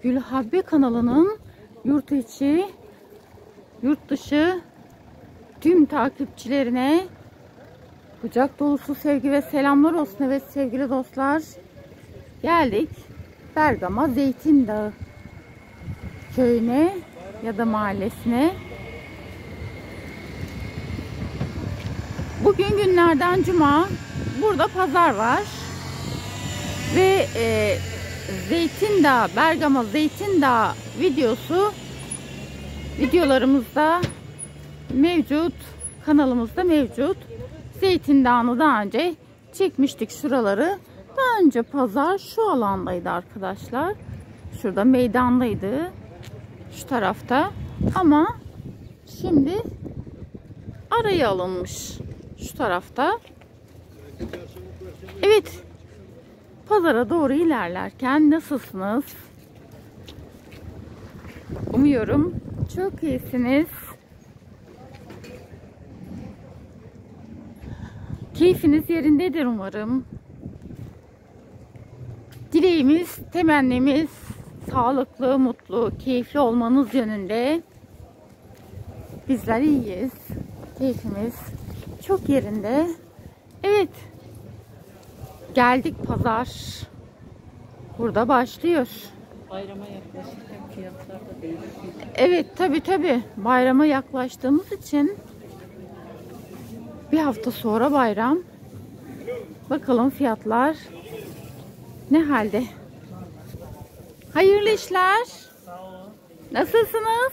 Gülhabbe kanalının yurt içi, yurt dışı tüm takipçilerine kucak dolusu sevgi ve selamlar olsun. Evet sevgili dostlar, geldik Bergama Zeytin Dağı köyüne ya da mahallesine. Bugün günlerden cuma, burada pazar var ve Zeytin Dağı, Bergama Zeytin Dağı videolarımızda mevcut, kanalımızda mevcut. Zeytin Dağı'nı daha önce çekmiştik şuraları. Daha önce pazar şu alandaydı arkadaşlar. Şurada meydandaydı. Şu tarafta. Ama şimdi araya alınmış. Şu tarafta. Evet. Pazara doğru ilerlerken nasılsınız? Umuyorum çok iyisiniz. Keyfiniz yerindedir umarım. Dileğimiz, temennimiz sağlıklı, mutlu, keyifli olmanız yönünde. Bizler iyiyiz. Keyfimiz çok yerinde. Evet. Geldik pazar. Burada başlıyor. Bayrama yaklaşırken fiyatlar da değişiyor. Evet tabi. Bayrama yaklaştığımız için bir hafta sonra bayram. Bakalım fiyatlar ne halde? Hayırlı işler. Nasılsınız?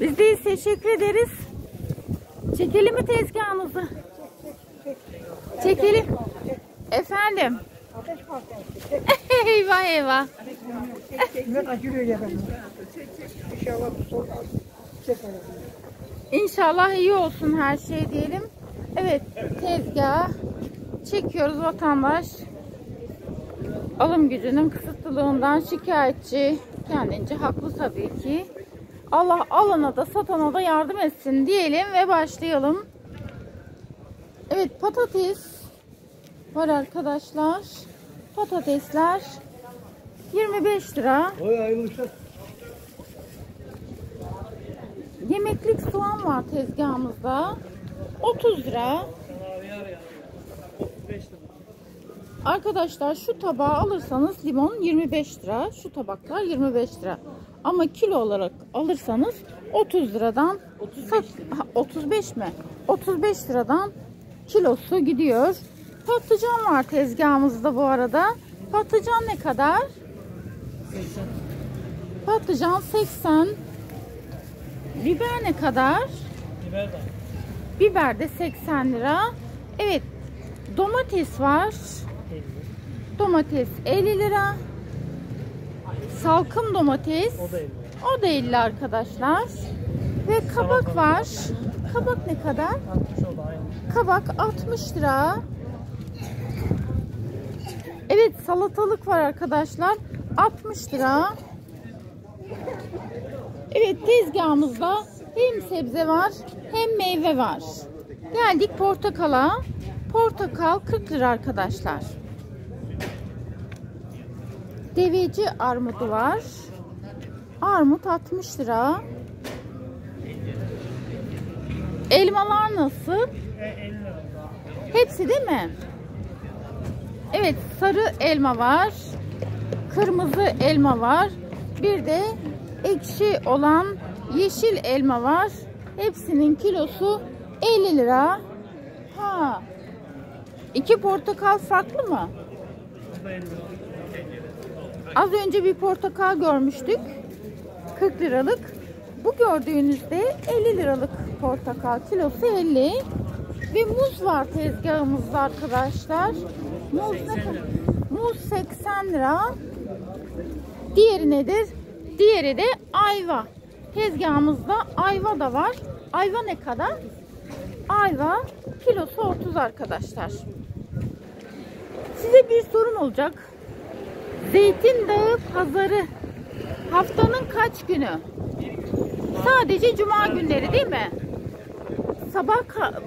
Biz de teşekkür ederiz. Çekelim mi tezgahımızı? Çekelim. Efendim. Eyvah eyvah. İnşallah iyi olsun her şey diyelim. Evet, tezgah çekiyoruz. Vatandaş alım gücünün kısıtlılığından şikayetçi. Kendince haklı tabii ki. Allah alana da satana da yardım etsin diyelim ve başlayalım. Evet, patates var arkadaşlar. Patatesler 25 lira. Yemeklik soğan var tezgahımızda. 30 lira. Arkadaşlar şu tabağı alırsanız limon 25 lira. Şu tabaklar 25 lira. Ama kilo olarak alırsanız 30 liradan 35 mi? 35 liradan kilosu gidiyor. Patlıcan var tezgahımızda bu arada. Patlıcan ne kadar? 80. Patlıcan 80. Biber ne kadar? Biber de. Biber de 80 lira. Evet. Domates var. 50. Domates 50 lira. Salkım domates. O da 50. O da 50 arkadaşlar. Ve kabak var. Kabak ne kadar? 60 o da aynı. Kabak 60 lira. Evet, salatalık var arkadaşlar. 60 lira. Evet, tezgahımızda hem sebze var hem meyve var. Geldik portakala. Portakal 40 lira arkadaşlar. Deveci armudu var. Armut 60 lira. Elmalar nasıl? 50 lira. Hepsi değil mi? Evet, sarı elma var. Kırmızı elma var. Bir de ekşi olan yeşil elma var. Hepsinin kilosu 50 lira. Ha. 2 portakal farklı mı? O da 50 lira. Az önce bir portakal görmüştük. 40 liralık. Bu gördüğünüzde 50 liralık portakal kilosu 50. Ve muz var tezgahımızda arkadaşlar. Muz ne kadar? Muz 80 lira. Diğeri nedir? Diğeri de ayva. Tezgahımızda ayva da var. Ayva ne kadar? Ayva kilosu 30 arkadaşlar. Size bir sorum olacak. Zeytin Dağı pazarı haftanın kaç günü? Sadece cuma günleri değil mi? Sabah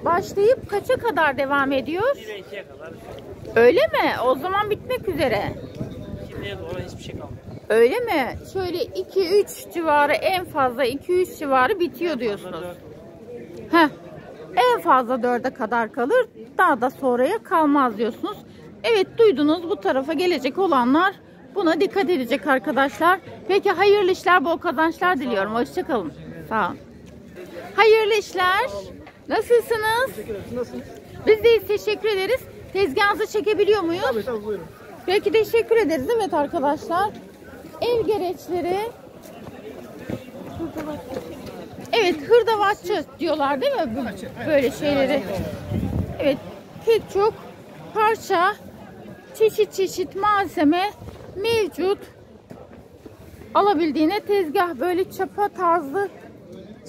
başlayıp kaça kadar devam ediyor? 1'e 2'ye kadar. Öyle mi? O zaman bitmek üzere. 50'ye doğru hiçbir şey kalmıyor. Öyle mi? Şöyle 2-3 civarı, en fazla 2-3 civarı bitiyor diyorsunuz. Heh. En fazla 4'e kadar kalır. Daha da sonraya kalmaz diyorsunuz. Evet, duydunuz, bu tarafa gelecek olanlar buna dikkat edecek arkadaşlar. Peki hayırlı işler, bol kazançlar diliyorum. Hoşçakalın. Sağ olun. Hayırlı işler. Nasılsınız? Teşekkür ederim. Nasılsınız? Biz de teşekkür ederiz. Tezgahınızı çekebiliyor muyuz? Tabii buyurun. Peki, teşekkür ederiz. Evet arkadaşlar. El gereçleri. Evet, hırdavatçı diyorlar değil mi? Böyle şeyleri. Evet, pek çok parça, çeşit çeşit malzeme mevcut. Alabildiğine tezgah, böyle çapa tarzı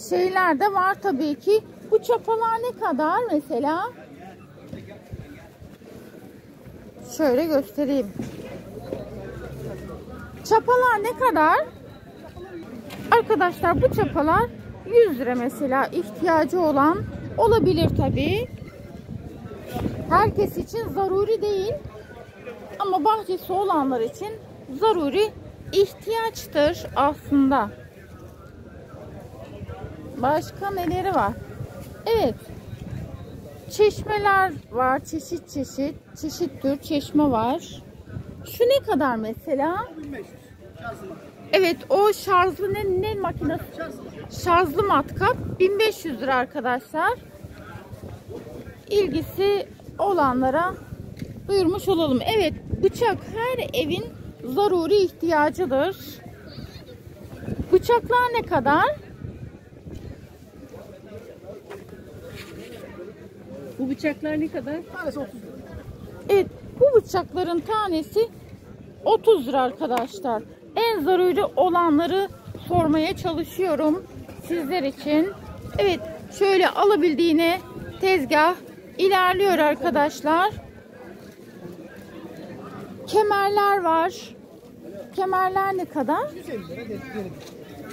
şeyler de var tabii ki. Bu çapalar ne kadar mesela? Şöyle göstereyim. Çapalar ne kadar? Arkadaşlar bu çapalar 100 lira mesela, ihtiyacı olan olabilir tabii. Herkes için zaruri değil. Ama bahçesi olanlar için zaruri, ihtiyaçtır aslında. Başka neleri var? Evet. Çeşmeler var. Çeşit çeşit. Çeşit tür çeşme var. Şu ne kadar mesela? 1500. Evet, o şarjlı ne makinesi? Şarjlı matkap 1500 lira arkadaşlar. İlgisi olanlara duyurmuş olalım. Evet, bıçak her evin zaruri ihtiyacıdır. Bıçaklar ne kadar? Bu bıçaklar ne kadar? Tanesi 30 lira. Evet, bu bıçakların tanesi 30 lira arkadaşlar. En zaruri olanları sormaya çalışıyorum sizler için. Evet, şöyle alabildiğine tezgah ilerliyor arkadaşlar. Kemerler var. Kemerler ne kadar?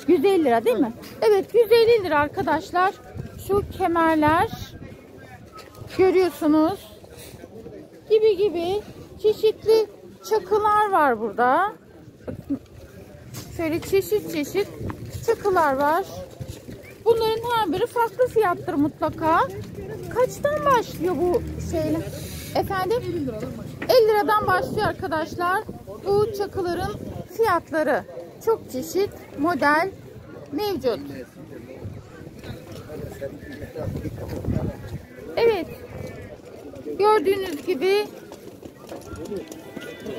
150 lira değil mi? Evet, 150 lira arkadaşlar. Şu kemerler görüyorsunuz. Gibi çeşitli çakılar var burada. Şöyle çeşit çeşit çakılar var. Bunların her biri farklı fiyattır mutlaka. Kaçtan başlıyor bu şeyler? Efendim? 50 liradan başlıyor arkadaşlar. Bu çakıların fiyatları. Çok çeşit model mevcut. Evet. Gördüğünüz gibi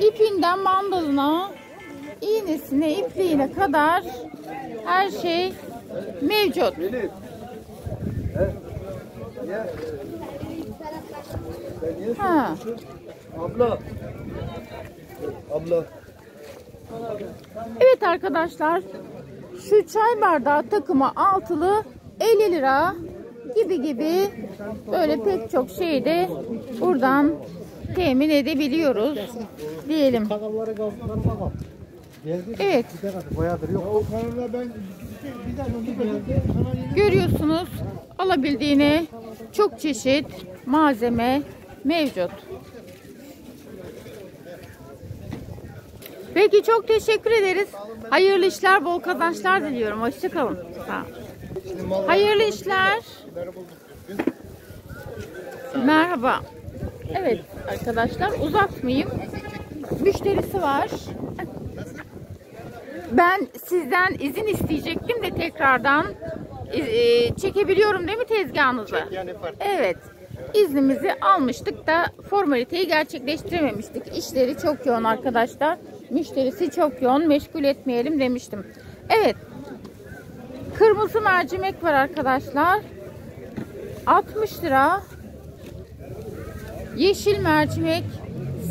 ipinden mandalına, iğnesine, ipliğine kadar her şey mevcut. Ha. Abla. Evet arkadaşlar, şu çay bardağı takımı altılı 50 lira gibi böyle pek çok şeyi de buradan temin edebiliyoruz diyelim. Kanallara gazlarına bak. Evet, Boyadır yok. O kanalda ben bir daha geldi. görüyorsunuz, alabildiğine çok çeşit malzeme mevcut. Peki, çok teşekkür ederiz. Hayırlı işler, bol kazançlar diliyorum. Hoşçakalın. Sağ olun. Hayırlı işler. Merhaba. Evet arkadaşlar, uzatmayayım. Müşterisi var. Ben sizden izin isteyecektim de tekrardan çekebiliyorum değil mi tezgahınızı? Evet. İznimizi almıştık da formaliteyi gerçekleştirememiştik. İşleri çok yoğun arkadaşlar. Müşterisi çok yoğun, meşgul etmeyelim demiştim. Evet. Kırmızı mercimek var arkadaşlar. 60 lira. Yeşil mercimek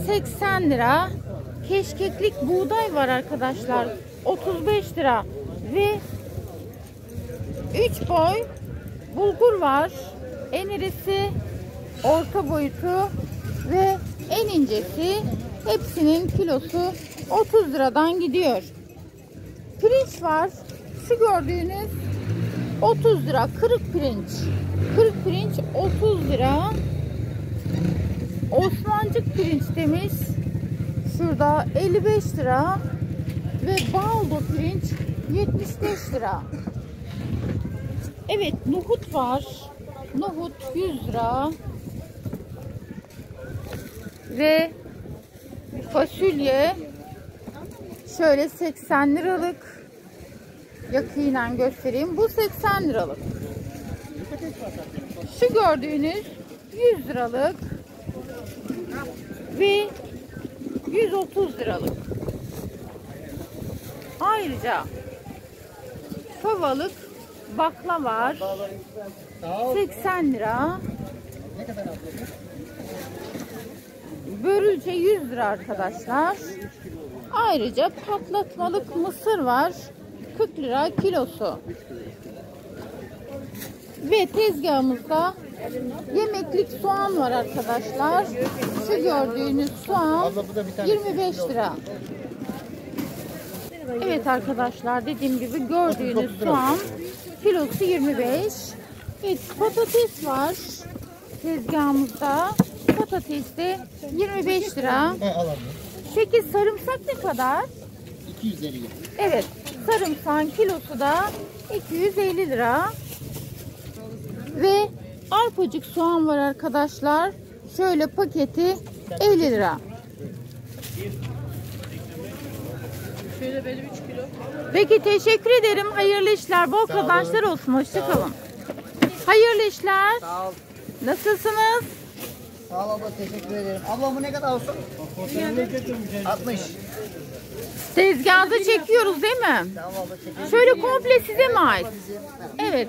80 lira. Keşkeklik buğday var arkadaşlar. 35 lira. Ve 3 boy bulgur var. En irisi, orta boyutu ve en incesi, hepsinin kilosu 30 liradan gidiyor. Pirinç var. Şu gördüğünüz 30 lira. Kırık pirinç. Kırık pirinç 30 lira. Osmancık pirinç demiş. şurada 55 lira ve baldo pirinç 75 lira. Evet, nohut var. Nohut 100 lira. Ve fasulye şöyle 80 liralık. Yakinen göstereyim. Bu 80 liralık. Şu gördüğünüz 100 liralık ve 130 liralık. Ayrıca favalık bakla var. 80 lira. Börülce 100 lira arkadaşlar. Ayrıca patlatmalık mısır var. 40 lira kilosu. Ve tezgahımızda yemeklik soğan var arkadaşlar. Şu gördüğünüz soğan 25 lira. Evet arkadaşlar, dediğim gibi gördüğünüz soğan kilosu 25. Evet, patates var tezgahımızda. Patates de 25 lira. Peki sarımsak ne kadar? 250. Evet, sarımsağın kilosu da 250 lira. Ve arpacık soğan var arkadaşlar. Şöyle paketi 50 lira. Şöyle böyle 3 kilo. Peki, teşekkür ederim. Hayırlı işler, bol kazançlar olsun. Hoşçakalın. Hayırlı işler. Sağ ol. Nasılsınız? Sağ ol abla, teşekkür ederim. Abla bu ne kadar olsun? 60. Tezgahda çekiyoruz değil mi? Tamam abla, çekelim. Şöyle komple size mi ait? Evet.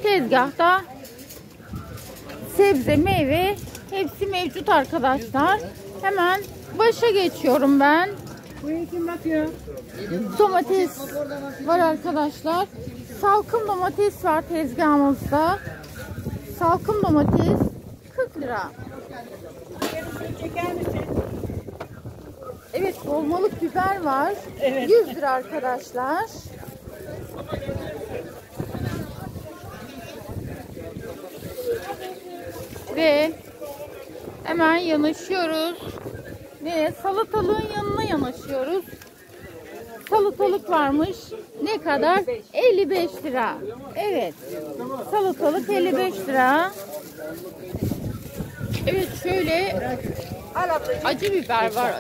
Tezgahta sebze, meyve hepsi mevcut arkadaşlar. Hemen başa geçiyorum ben. Buraya kim bakıyor? Domates var arkadaşlar. Salkım domates var tezgahımızda. Salkım domates 40 lira. Çeker misin? Evet, dolmalık biber var. Evet. 100 lira arkadaşlar. Ve hemen yanaşıyoruz. Ve salatalığın yanına yanaşıyoruz. Salatalık varmış. Ne kadar? 55 lira. Evet. Salatalık 55 lira. Evet, şöyle acı biber var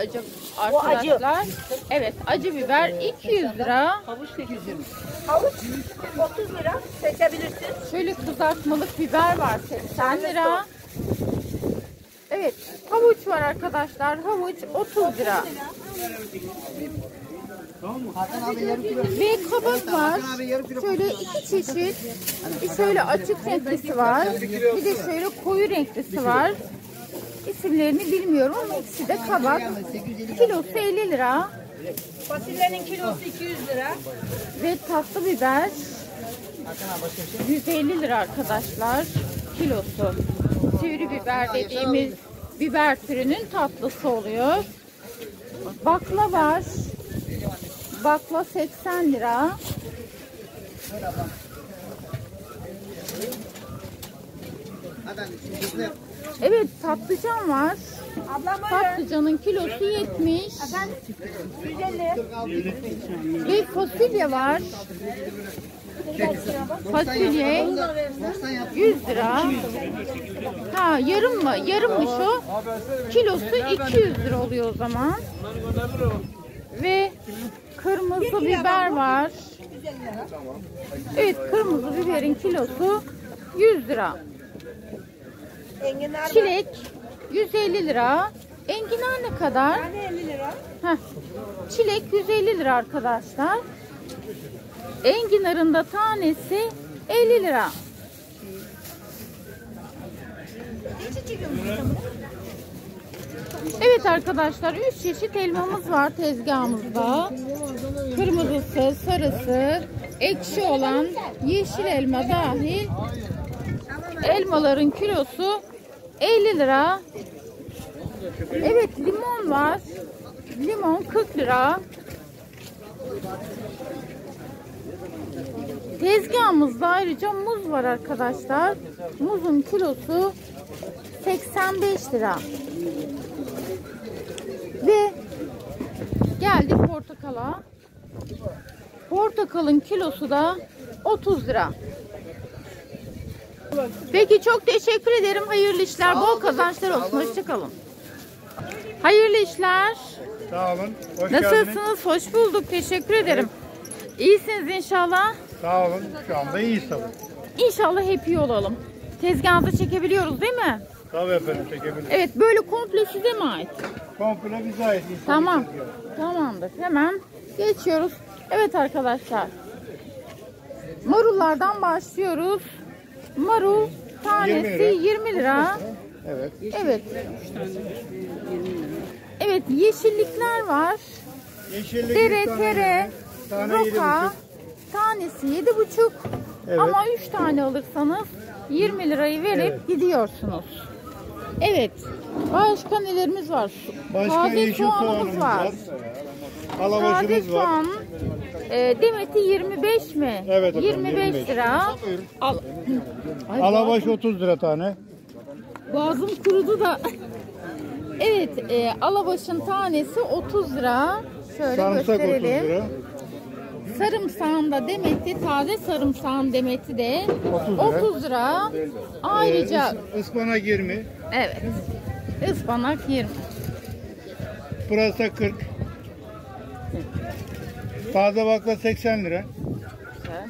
arkadaşlar. Evet, acı biber 200 lira. Havuç 820. Havuç 30 lira seçebilirsin. Şöyle kızartmalık biber var 80 lira. Evet, havuç var arkadaşlar. Havuç 30 lira. Hakan abi yarım kilo. Ve kabak var. Şöyle iki çeşit. Şöyle açık renklisi var. Bir de şöyle koyu renklisi var. İsimlerini bilmiyorum ama ikisi de kabak. Kilosu 50 lira. Fasulyenin kilosu 200 lira. Ve tatlı biber Hakan abi başka bir şey. 150 lira arkadaşlar. Kilosu. Sivri biber dediğimiz biber türünün tatlısı oluyor. Bakla var. Bakla 80 lira. Hadi şimdi Evet, patlıcan var. Ablam öyle. Patlıcanın kilosu 70. 150. Ve fasulye var. Fasulye 100 lira. Ha, yarım mı? Yarımmış o. Kilosu 200 lira oluyor o zaman. Ve kırmızı biber var. Evet, kırmızı biberin kilosu 100 lira. Enginar var. Çilek 150 lira. Enginar ne kadar? Tane 50 lira. Heh. Çilek 150 lira arkadaşlar. Enginarın da tanesi 50 lira. Evet arkadaşlar, 3 çeşit elmamız var tezgahımızda. Kırmızısı, sarısı, ekşi olan yeşil elma dahil. Elmaların kilosu 50 lira. Evet, limon var. Limon 40 lira. Tezgahımızda ayrıca muz var arkadaşlar. Muzun kilosu 85 lira. Ve Geldik portakala. Portakalın kilosu da 30 lira. Peki çok teşekkür ederim. Hayırlı işler, bol kazançlar olsun. Hoşçakalın. Hayırlı işler. Sağ olun. Hoş geldiniz. Nasılsınız? Hoş bulduk. Teşekkür ederim. İyisiniz inşallah. Sağ olun. Şu anda iyiyiz tabii. İnşallah hep iyi olalım. Tezgahınızı çekebiliyoruz değil mi? Tabii efendim, çekebiliriz. Evet, böyle komple size mi ait? Komple bize ait. Tamam. Tamamdır. Hemen geçiyoruz. Evet arkadaşlar. Marullardan başlıyoruz. Marul tanesi 20 lira. Evet. Evet. Evet, yeşillikler var. Yeşillik Dere, bir tane tere, tane roka 7,5. tanesi 7,5. Evet. Ama 3 tane alırsanız 20 lirayı verip gidiyorsunuz. Evet. Başka nelerimiz var? Başka Taze yeşil soğanımız var. Taze Alabaşımız var. soğan. Demeti 25 mi? Evet efendim, 25 lira. Al. Ay, Alabaş 30 lira tane. boğazım kurudu da. Evet, alabaşın tanesi 30 lira. Şöyle Sarımsak 30 gösterelim. lira. Sarımsağın da demeti, taze sarımsağın demeti de 30 lira. 30 lira. Ayrıca Ispanak 20. evet. Ispanak 20. Pırasa 40. Taze bakla 80 lira. Güzel.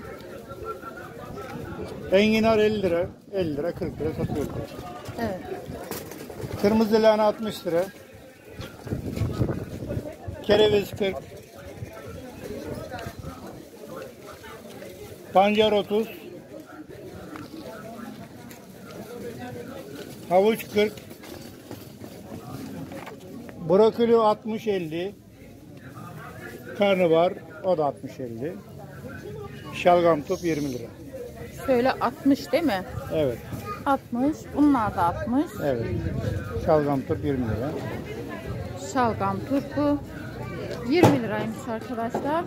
Enginar 50 lira. 50 lira 40 lira satıyoruz. Evet. Kırmızı lahana 60 lira. Kereviz 40. Pancar 30. Havuç 40. Brokoli 60-50. Karnabahar o da 60-50. Şalgam top 20 lira. Şöyle 60 değil mi? Evet. 60. Bunlar da 60. Evet. Şalgam top 20 lira. Şalgam turpu 20 liraymış arkadaşlar.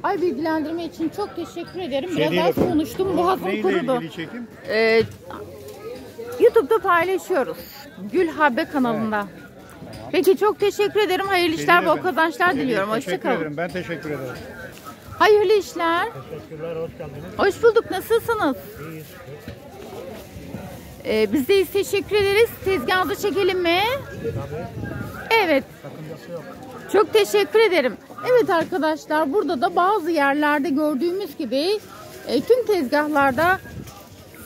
Ay, bilgilendirme için çok teşekkür ederim. Biraz değil az efendim. konuştum. Boğazım Neyle kurudu. ilgili çekim? YouTube'da paylaşıyoruz. Gülhabe kanalında. Peki çok teşekkür ederim. Hayırlı işler, bol efendim. kazançlar diliyorum. Teşekkür Hoşçakalın. ederim. Ben teşekkür ederim. Hayırlı işler. Teşekkürler. Hoş geldiniz. Hoş bulduk. Nasılsınız? Biz de teşekkür ederiz. Tezgahınızı çekelim mi? Evet. Çok teşekkür ederim. Evet arkadaşlar, burada da bazı yerlerde gördüğümüz gibi tüm tezgahlarda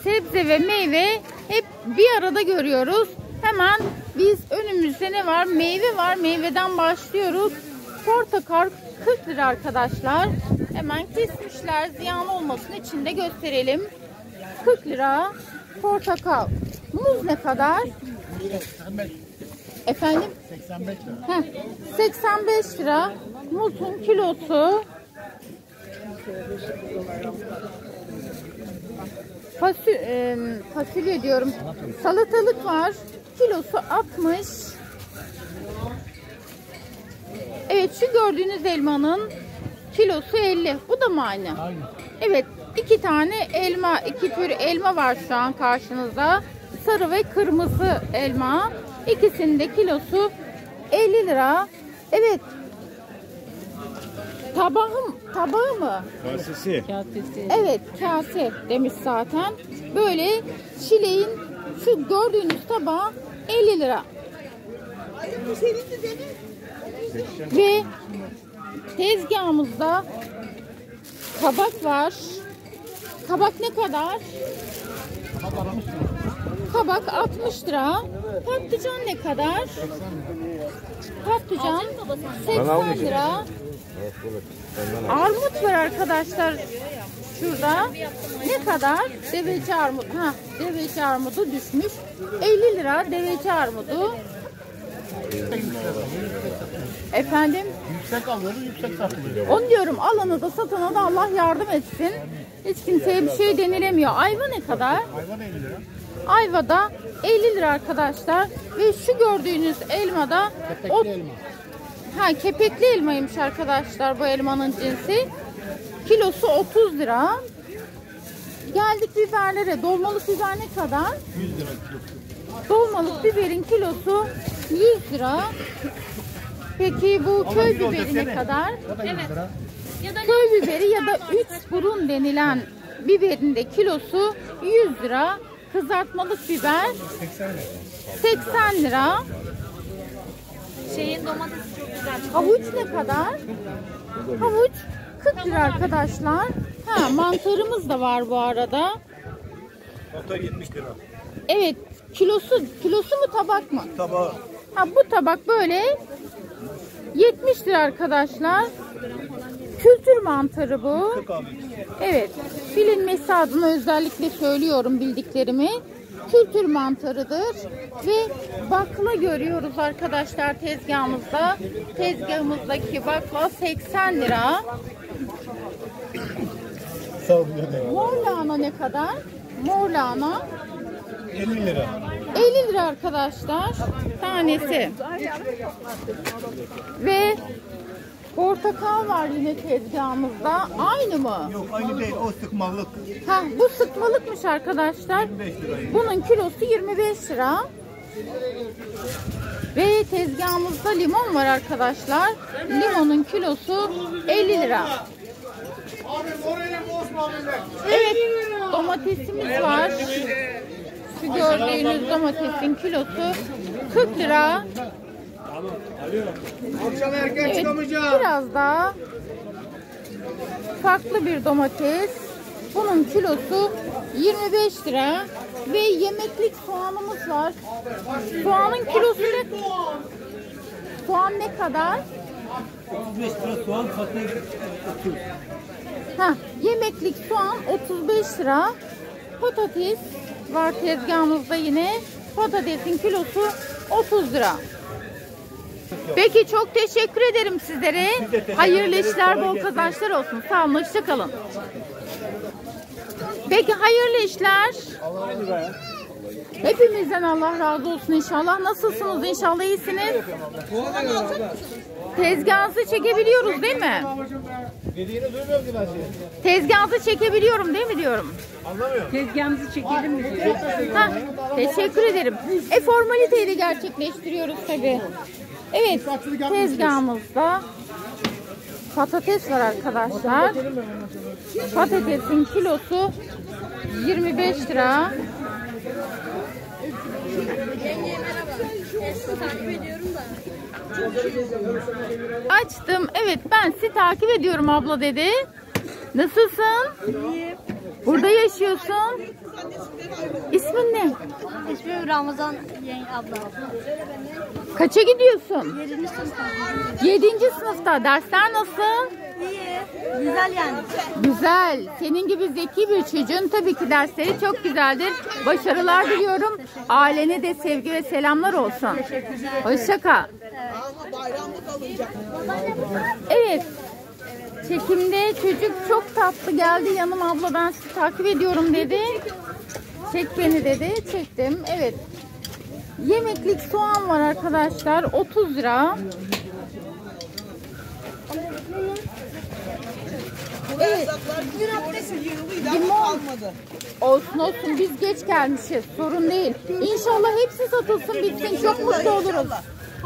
sebze ve meyve hep bir arada görüyoruz. Hemen biz önümüzde ne var? Meyve var. Meyveden başlıyoruz. Portakal 40 lira arkadaşlar. Hemen kesmişler. Ziyan olmasın için de gösterelim. 40 lira portakal. Muz ne kadar? 85. Efendim? 85 lira. Heh, 85 lira. Muzun kilosu. Fasulye diyorum. Salatalık var. Kilosu 60. Evet, şu gördüğünüz elmanın kilosu 50. Bu da mı aynı? Aynı. Evet, iki tane elma, iki tür elma var şu an karşınızda. Sarı ve kırmızı elma. İkisinin de kilosu 50 lira. Evet. Tabağı mı? Kasesi. Evet, kase demiş zaten. Böyle çileğin şu gördüğünüz tabağı 50 lira. Ve tezgahımızda kabak var. Kabak ne kadar? Kabak 60 lira. Patlıcan ne kadar? Patlıcan 80 lira. Armut var arkadaşlar. Şurada. Ne kadar? Deveci armut. Ha, deveci armudu düşmüş. 50 lira deveci armudu. Efendim? Yüksek alıyoruz, yüksek satılıyor. Onu diyorum, alana da satana da Allah yardım etsin. Hiç kimseye bir şey denilemiyor. Ayva ne kadar? Hayvan 50 lira. Ayva da 50 lira arkadaşlar. Ve şu gördüğünüz elma da Kepekli elma. Ha, kepekli elmaymış arkadaşlar bu elmanın cinsi. Kilosu 30 lira. Geldik biberlere. Dolmalık biber ne kadar? 100 lira kilosu. Dolmalık biberin kilosu 100 lira. Peki bu köy biberi ne kadar? Köy biberi ya da 3 burun denilen biberin de kilosu 100 lira. Kızartmalık biber 80 lira. Şeyin domatesi çok güzel. Havuç ne kadar? Havuç 40 lira arkadaşlar. Ha, mantarımız da var bu arada. Mantar 70 lira. Evet, kilosu mu tabak mı? Tabağı. Ha, bu tabak böyle 70 lira arkadaşlar. Kültür mantarı bu. 40 abi. Evet, bilinmesi adına özellikle söylüyorum bildiklerimi. Kültür mantarıdır ve bakla görüyoruz arkadaşlar tezgahımızda. Tezgahımızdaki bakla 80 lira. Sağ olun. Mor lahana ne kadar? Mor lahana 50 lira. 50 lira arkadaşlar tanesi. Ve portakal var yine tezgahımızda. Aynı mı? Yok aynı değil, o sıkmalık. Ha, bu sıkmalıkmış arkadaşlar. 25 lira. Bunun kilosu 25 lira. Ve tezgahımızda limon var arkadaşlar. Limonun kilosu 50 lira. Evet, domatesimiz var. Şu gördüğünüz domatesin kilosu 40 lira. Akşam erken Evet, çıkamayacağım. biraz daha farklı bir domates. Bunun kilosu 25 lira. Ve yemeklik soğanımız var. Soğanın kilosu ne? Soğan ne kadar? 35 lira soğan, patates 30. Ha, yemeklik soğan 35 lira. Patates var tezgahımızda yine. Patatesin kilosu 30 lira. Peki çok teşekkür ederim sizlere. Hayırlı işler, bol kazançlar olsun. Sağ olun, hoşça kalın. Peki hayırlı işler. Hepimizden Allah razı olsun inşallah. Nasılsınız? İnşallah iyisiniz. Tezgahınızı çekebiliyoruz değil mi? Dediğini duymuyorum ki ben seni. Tezgahınızı çekebiliyorum değil mi diyorum. Anlamıyorum. Tezgahımızı çekelim mi diyor. Ha, teşekkür ederim. Formaliteyi de gerçekleştiriyoruz tabii. Evet, tezgahımızda patates var arkadaşlar. Patatesin kilosu 25 lira. Takip ediyorum da. Açtım. Evet, ben sizi takip ediyorum abla dedi. Nasılsın? İyiyim. Burada yaşıyorsun. İsmin ne? İsmim Ramazan abla. Kaça gidiyorsun? 7. sınıfta. 7. sınıfta. Dersler nasıl? İyi. Güzel yani. Güzel. Senin gibi zeki bir çocuğun tabii ki dersleri çok güzeldir. Başarılar diliyorum. Ailene de sevgi ve selamlar olsun. Hoşça kal. Evet. Çekimde çocuk çok tatlı geldi yanıma, abla ben sizi takip ediyorum dedi. Çek beni dedi. Çektim. Evet. Yemeklik soğan var arkadaşlar. 30 lira. Evet. Limon. Olsun olsun, biz geç gelmişiz. Sorun değil. İnşallah hepsi satılsın bitsin. Çok mutlu oluruz.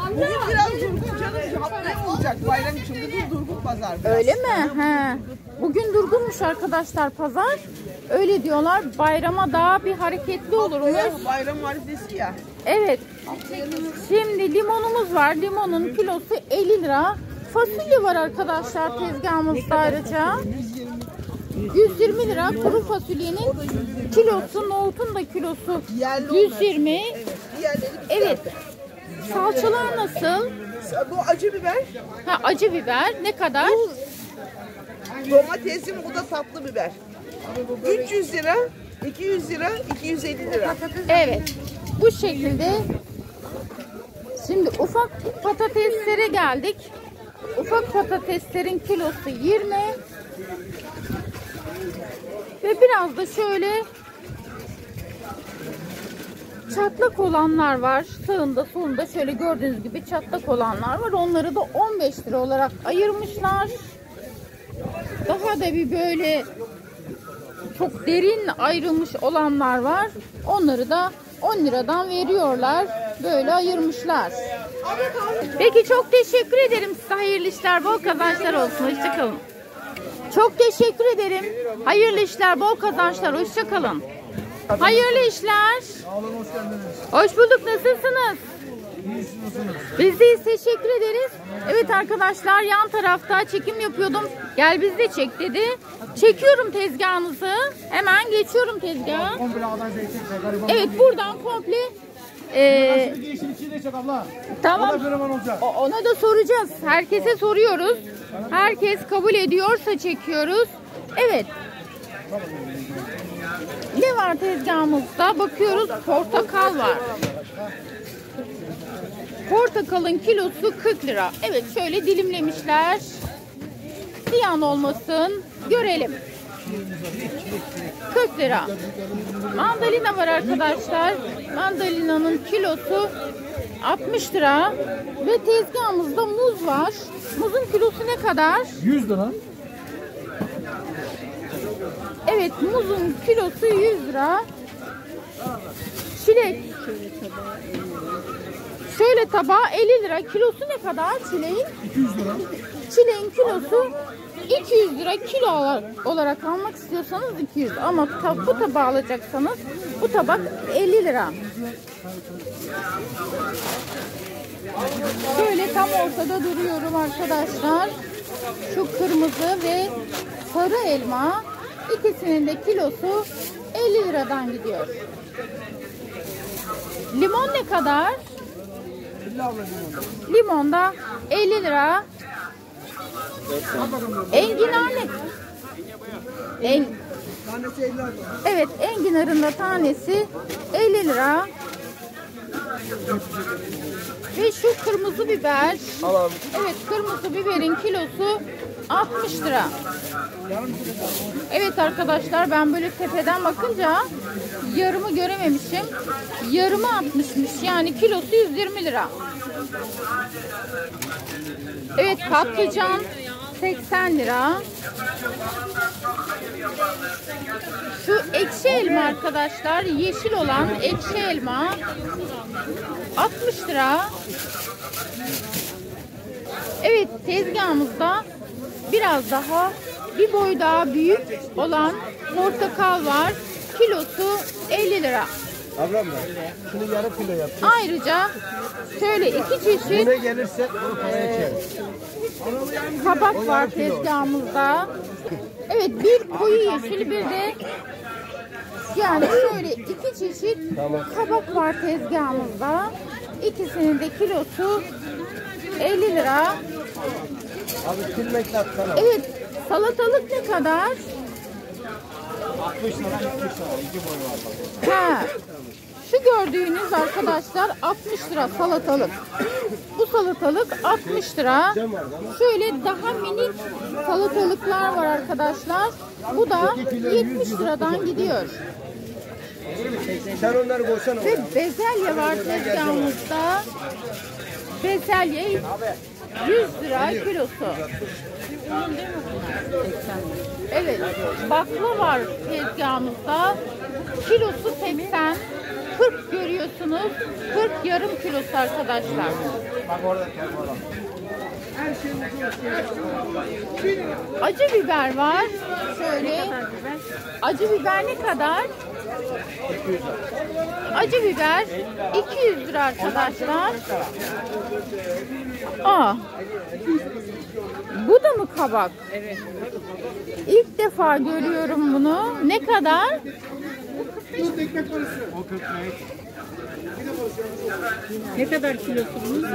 Bugün biraz durgun canım. Haftaya olacak. Bayram için bugün durgun pazar. Öyle mi? He. Bugün durgunmuş arkadaşlar pazar. Öyle diyorlar. Bayrama daha bir hareketli olurmuş. Bayram marifesi ya. Evet. Şimdi limonumuz var. Limonun kilosu 50 lira. Fasulye var arkadaşlar tezgahımızda ayrıca. 120 lira kuru fasulyenin kilosu, nohutun da kilosu 120. Evet. Salçalar nasıl? Bu acı biber, Ha, acı biber ne kadar? domatesim, bu da tatlı biber. 300 lira, 200 lira, 250 lira. Evet. Bu şekilde. Şimdi ufak patateslere geldik. Ufak patateslerin kilosu 20. Ve biraz da şöyle çatlak olanlar var. Sağında solunda şöyle gördüğünüz gibi çatlak olanlar var. Onları da 15 lira olarak ayırmışlar. Daha da bir böyle çok derin ayrılmış olanlar var. Onları da 10 liradan veriyorlar. Böyle ayırmışlar. Peki çok teşekkür ederim size. Hayırlı işler, bol kazançlar olsun. Hoşçakalın. Çok teşekkür ederim. Hayırlı işler, bol kazançlar. Hoşçakalın. Hayırlı işler. Sağ olun, hoş geldiniz. Hoş bulduk. Nasılsınız? İyisiniz. Biz deyiz. Teşekkür ederiz. Evet arkadaşlar, yan tarafta çekim yapıyordum. Gel biz de çek dedi. Çekiyorum tezgahınızı. Hemen geçiyorum tezgaha. Komple ağdan zeytin çek. Gariban. Evet, buradan komple. Şimdi yeşil içi de çek abla. Tamam. O da fenomen olacak. Ona da soracağız. Herkese soruyoruz. Herkes kabul ediyorsa çekiyoruz. Evet. Ne var tezgahımızda? Bakıyoruz. Portakal var. Portakalın kilosu 40 lira. Evet, şöyle dilimlemişler. Ziyan olmasın. Görelim. 40 lira. Mandalina var arkadaşlar. Mandalina'nın kilosu 60 lira. Ve tezgahımızda muz var. Muzun kilosu ne kadar? 100 lira. Evet, muzun kilosu 100 lira. Çilek. Şöyle tabağı 50 lira. Kilosu ne kadar çileğin? 200 lira. Çileğin kilosu 200 lira. Kilo olarak almak istiyorsanız 200. Ama bu tabağı alacaksanız bu tabak 50 lira. Şöyle tam ortada duruyorum arkadaşlar. Şu kırmızı ve sarı elma, ikisinin de kilosu 50 liradan gidiyor. Limon ne kadar? Limon da 50 lira. Enginar ne? Evet, enginarın da tanesi 50 lira. Ve şu kırmızı biber. Evet, kırmızı biberin kilosu 60 lira. Evet arkadaşlar, ben böyle tepeden bakınca yarımı görememişim. Yarımı 60'mış. Yani kilosu 120 lira. Evet, patlıcan 80 lira. Şu ekşi elma arkadaşlar, yeşil olan ekşi elma 60 lira. Evet, tezgahımızda biraz daha bir boy daha büyük olan portakal var. Kilosu 50 lira. Ablam da. Şunu yarım kilo yap. Ayrıca şöyle iki çeşit Ne gelirse onu paraya çevir. kabak var tezgahımızda. Evet, bir koyu yeşil, bir de yani şöyle iki çeşit kabak var tezgahımızda. İkisinin de kilosu 50 lira. Abi kilmekle atsana. Evet, salatalık ne kadar? 60 lira, 70 lira. 2 boy var. Ha. Şu gördüğünüz arkadaşlar 60 lira salatalık. Bu salatalık 60 lira. Şöyle daha minik salatalıklar var arkadaşlar. Bu da 70 liradan gidiyor. Sen onları koysana. Ve bezelye var tezgahımızda. Bezelye 100 lira kilosu. Evet, bakla var tezgahımızda. Kilosu 80. 40 görüyorsunuz. 40 yarım kilosu arkadaşlar. Bak orada. Acı biber var. Şöyle. Acı biber ne kadar? Acı biber 200 lira arkadaşlar. Aa. Bu da mı kabak? Evet. İlk defa görüyorum bunu. Ne kadar? O 40 Ne kadar kilosu bunun?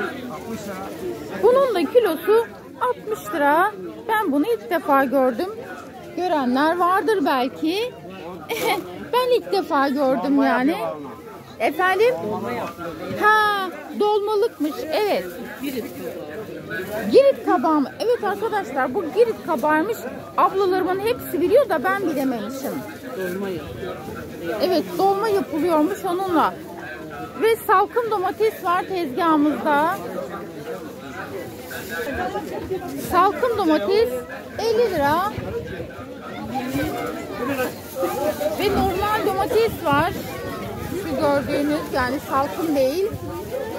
Bunun da kilosu 60 lira. Ben bunu ilk defa gördüm. Görenler vardır belki. Ben ilk defa gördüm yani. Efendim? Ha, dolmalıkmış. Evet. Girit kabağı mı? Evet arkadaşlar, bu Girit kabağıymış. Ablalarımın hepsi biliyor da ben bilememişim. Evet, dolma yapılıyormuş onunla. Ve salkım domates var tezgahımızda. Salkım domates 50 lira. Ve normal domates var. Şu gördüğünüz, yani salkım değil.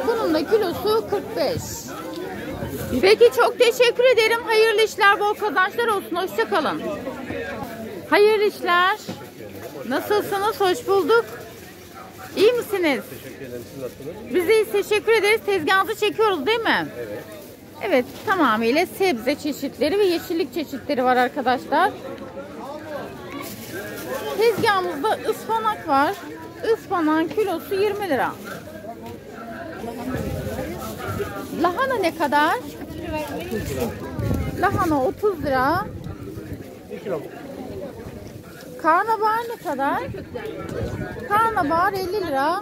Bunun da kilosu 45. Peki çok teşekkür ederim. Hayırlı işler, bol kazançlar olsun. Hoşça kalın. Hayırlı işler. Nasılsınız? Hoş bulduk. İyi misiniz? Teşekkür ederim. Siz nasılsınız? Biz de teşekkür ederiz. Tezgahınızı çekiyoruz değil mi? Evet. Evet, tamamıyla sebze çeşitleri ve yeşillik çeşitleri var arkadaşlar. Tezgahımızda ıspanak var. Ispanağın kilosu 20 lira. Lahana ne kadar? Lahana 30 lira. 1 kilo. Karnabahar ne kadar? Karnabahar 50 lira.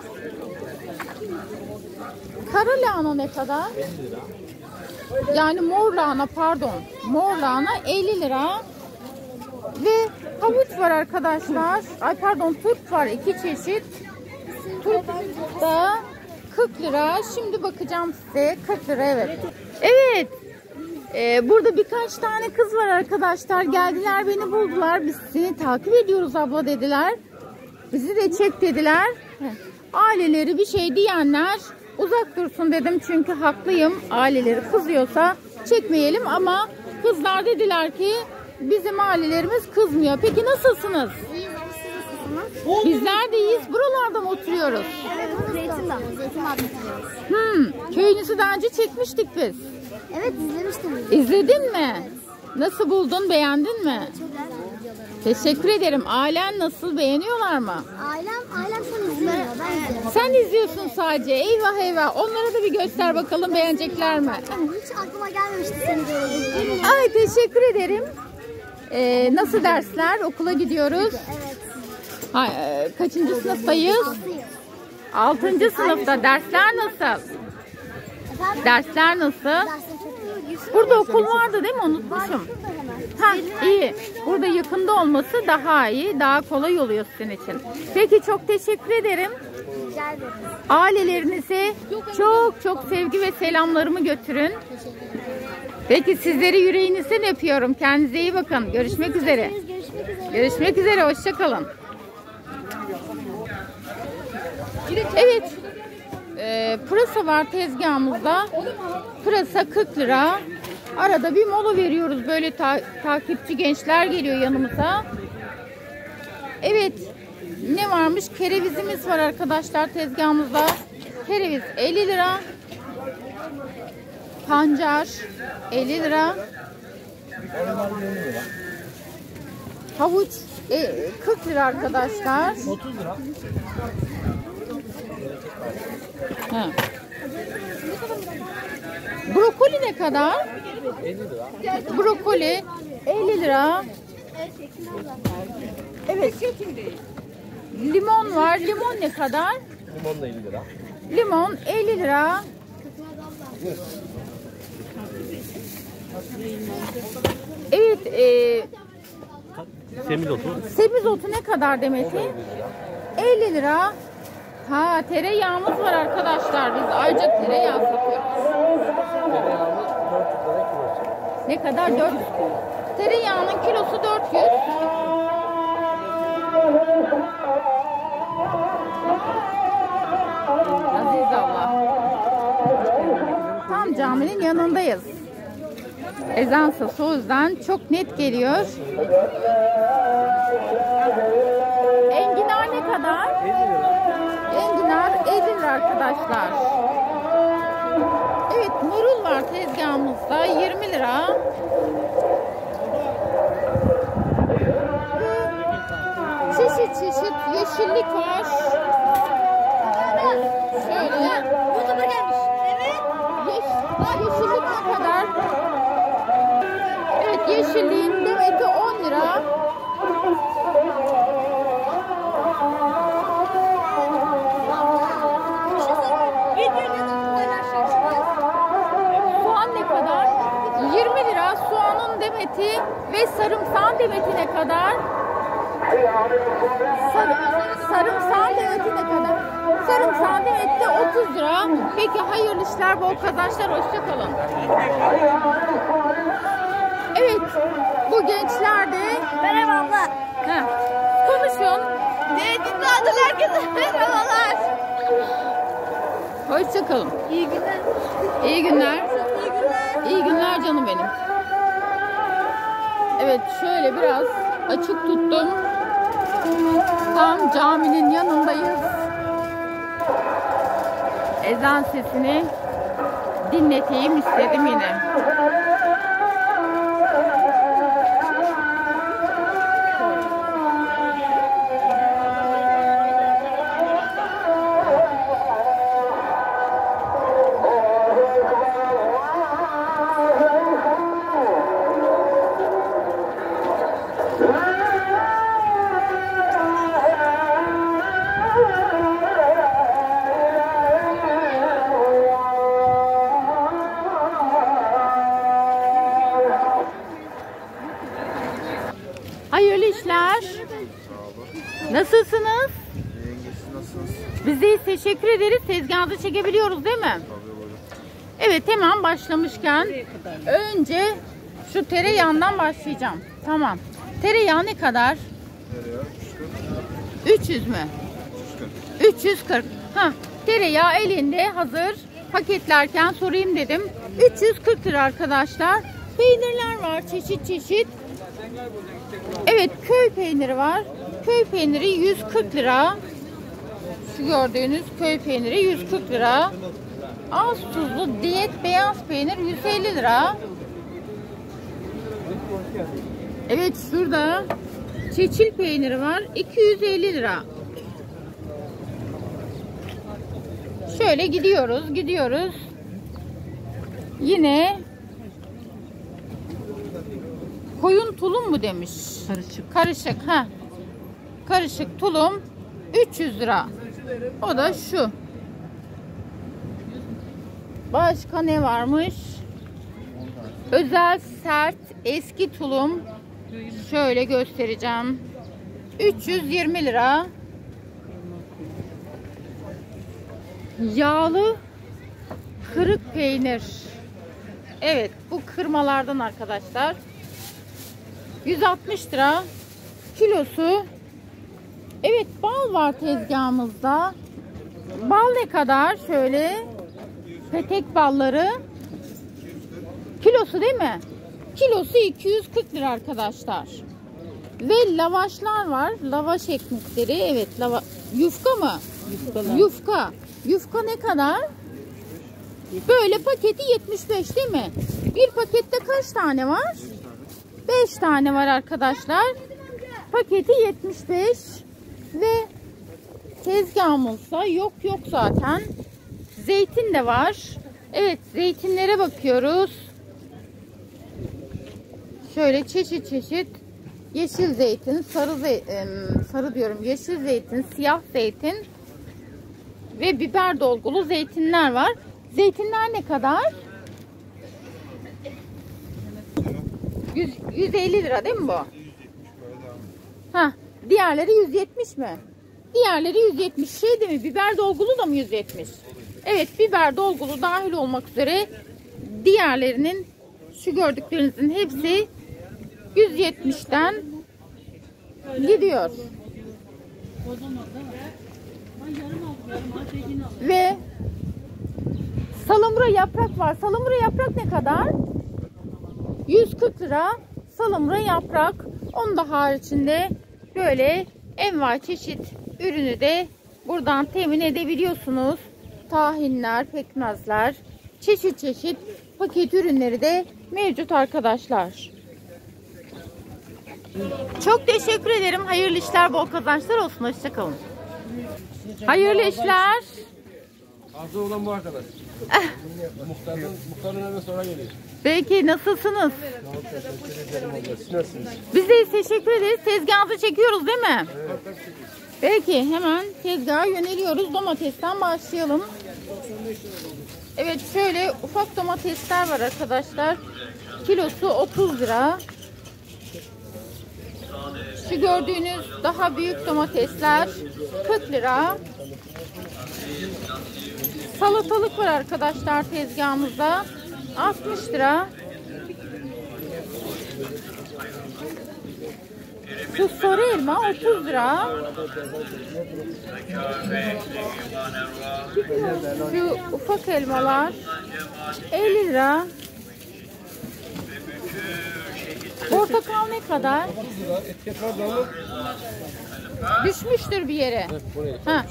Kara lahana ne kadar? 50 lira. Yani mor lahana, pardon. Mor lahana 50 lira. Ve havuç var arkadaşlar. Ay pardon, turp var 2 çeşit. Turp da 40 lira. Şimdi bakacağım size. 40 lira, evet. Evet. Burada birkaç tane kız var arkadaşlar. Geldiler, beni buldular. Biz seni takip ediyoruz abla dediler. Bizi de çek dediler. Aileleri bir şey diyenler uzak dursun dedim. Çünkü haklıyım. Aileleri kızıyorsa çekmeyelim, ama kızlar dediler ki bizim ailelerimiz kızmıyor. Peki nasılsınız? İyiyiz ama siz nasılsınız? Bizler de iyiyiz. Buralarda mı oturuyoruz? Evet, Zeytin Dağı. Zeytin Dağı'nda oturuyoruz. Köyünüzü daha önce çekmiştik biz. Evet, izlemiştim. İzledin mi? Nasıl buldun? Beğendin mi? Çok güzel. Teşekkür ederim. Ailen nasıl? Beğeniyorlar mı? Ailem sen izliyor. Ben izliyorum. Sen izliyorsun sadece. Eyvah eyvah. Onlara da bir göster bakalım, beğenecekler mi? Hiç aklıma gelmemişti seni görebildiğim. Ay, teşekkür ederim. Nasıl dersler? Okula gidiyoruz. Evet. Kaçıncı sınıftayız? 6. sınıfta. Dersler nasıl? Efendim? Dersler nasıl? Dersin çok iyi. Burada okul vardı değil mi? Unutmuşum. Şurada hemen. Ha, iyi. Burada yakında olması daha iyi, daha kolay oluyor sizin için. Peki çok teşekkür ederim. Rica ederim. Ailelerinize çok çok sevgi ve selamlarımı götürün. Peki sizleri yüreğinizden öpüyorum. Kendinize iyi bakın. Görüşmek üzere. Görüşmek üzere. Görüşmek üzere. Hoşça kalın. Evet. Pırasa var tezgahımızda. Pırasa 40 lira. Arada bir mola veriyoruz. Böyle takipçi gençler geliyor yanımıza. Evet. Ne varmış? Kerevizimiz var arkadaşlar tezgahımızda. Kereviz 50 lira. Pancar 50 lira. Havuç 40 lira arkadaşlar. 30 lira. Ha. Brokoli ne kadar? 50 lira. Brokoli 50 lira. Evet. Limon var. Limon ne kadar? Limon da 50 lira. Limon 50 lira. Evet. Semizotu. Semizotu ne kadar Demet'i? 50 lira. Ha, tereyağımız var arkadaşlar. Biz ayrıca tereyağı satıyoruz. Tereyağını 400 lira kilosu. Ne kadar? 400. Tereyağının kilosu 400. Aziz Allah. Tam caminin yanındayız. Ezan sesi o yüzden çok net geliyor. Enginar ne kadar? 50 lira. Enginar 50 lira arkadaşlar. Evet, marul var tezgahımızda 20 lira. Çeşit çeşit yeşillik var. Şöyle. YouTuber gelmiş. Evet. Yeşillik ne kadar? Evet, yeşilliğin demeti 10 lira. Soğan ne kadar? 20 lira. Soğanın demeti ve sarımsağın demeti ne kadar? Sarımsağın demeti ne kadar? Sarımsağın demeti de 30 lira. Peki hayırlı işler, bol kazançlar. Hoşça kalın. Evet. Bu gençler de... Merhaba abla. Konuşun. Zeytin Dağı'dan herkese merhabalar. Hoşçakalın. İyi günler. İyi günler. İyi günler. İyi günler canım benim. Evet, şöyle biraz açık tuttum. Tam caminin yanındayız. Ezan sesini dinleteyim istedim yine. Hayırlı işler. Nasılsınız? Biz de teşekkür ederiz. Tezgahınızı çekebiliyoruz değil mi? Evet, hemen başlamışken önce şu tereyağından başlayacağım. Tamam. Tereyağı ne kadar? 300 mü? 340. Ha, tereyağı elinde hazır. Paketlerken sorayım dedim. 340 lira arkadaşlar. Peynirler var çeşit çeşit. Evet, köy peyniri var. Köy peyniri 140 lira. Şu gördüğünüz köy peyniri 140 lira. Az tuzlu diyet beyaz peynir 150 lira. Evet, şurada çeçil peyniri var 250 lira. Şöyle gidiyoruz. Yine koyun tulum mu demiş? Karışık. Ha. Karışık tulum 300 lira. O da şu. Başka ne varmış? Özel sert eski tulum. Şöyle göstereceğim. 320 lira. Yağlı kırık peynir. Evet, bu kırmalardan arkadaşlar. 160 lira kilosu. Evet, bal var tezgahımızda. Bal ne kadar? Şöyle petek balları. Kilosu değil mi? Kilosu 240 lira arkadaşlar. Ve lavaşlar var. Lavaş ekmekleri. Evet, yufka mı? Yufka. Yufka ne kadar? Böyle paketi 75 değil mi? Bir pakette kaç tane var? 5 tane var arkadaşlar. Paketi 75 ve tezgahımızda yok zaten. Zeytin de var. Evet, zeytinlere bakıyoruz. Şöyle çeşit yeşil zeytin, yeşil zeytin, siyah zeytin ve biber dolgulu zeytinler var. Zeytinler ne kadar? 150 lira değil mi bu? Ha, diğerleri 170 mi? Diğerleri 170 şey değil mi? Biber dolgulu da mı 170? Evet, biber dolgulu dahil olmak üzere diğerlerinin, şu gördüklerinizin hepsi 170'ten gidiyor. Ve salamura yaprak var. Salamura yaprak ne kadar? 140 lira salamura yaprak. Onun da haricinde böyle envai çeşit ürünü de buradan temin edebiliyorsunuz. Tahinler, pekmezler, çeşit paket ürünleri de mevcut arkadaşlar. Çok teşekkür ederim. Hayırlı işler, bol kazançlar olsun. Hoşçakalın. Hayırlı işler. Hazır olan bu arkadaş. Muhtarın hemen sonra geliyor. Peki, nasılsınız? Nasılsınız? Biz de teşekkür ederiz. Tezgahınızı çekiyoruz değil mi? Peki, hemen tezgaha yöneliyoruz. Domatesten başlayalım. Evet, şöyle ufak domatesler var arkadaşlar. Kilosu 30 lira. Şu gördüğünüz daha büyük domatesler 40 lira. Salatalık var arkadaşlar tezgahımızda. 60 lira. Şu sarı elma 30 lira. Şu ufak elmalar 50 lira. Portakal ne kadar? Düşmüştür bir yere. Ha.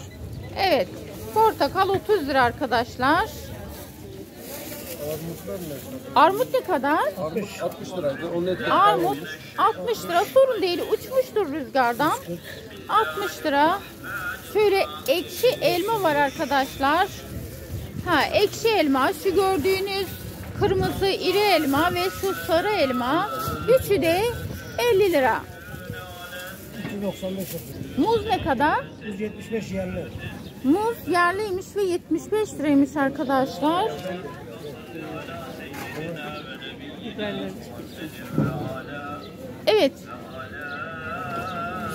Evet. Portakal 30 lira arkadaşlar. Armut ne kadar? 60 liraydı. Armut 60 lira, sorun değil, uçmuştur rüzgardan. 60 lira. Şöyle ekşi elma var arkadaşlar. Ekşi elma, şu gördüğünüz kırmızı iri elma ve şu sarı elma, üçü de 50 lira. 295 Muz ne kadar? 175 yerli. Muz yerliymiş ve 75 liraymış arkadaşlar. Evet.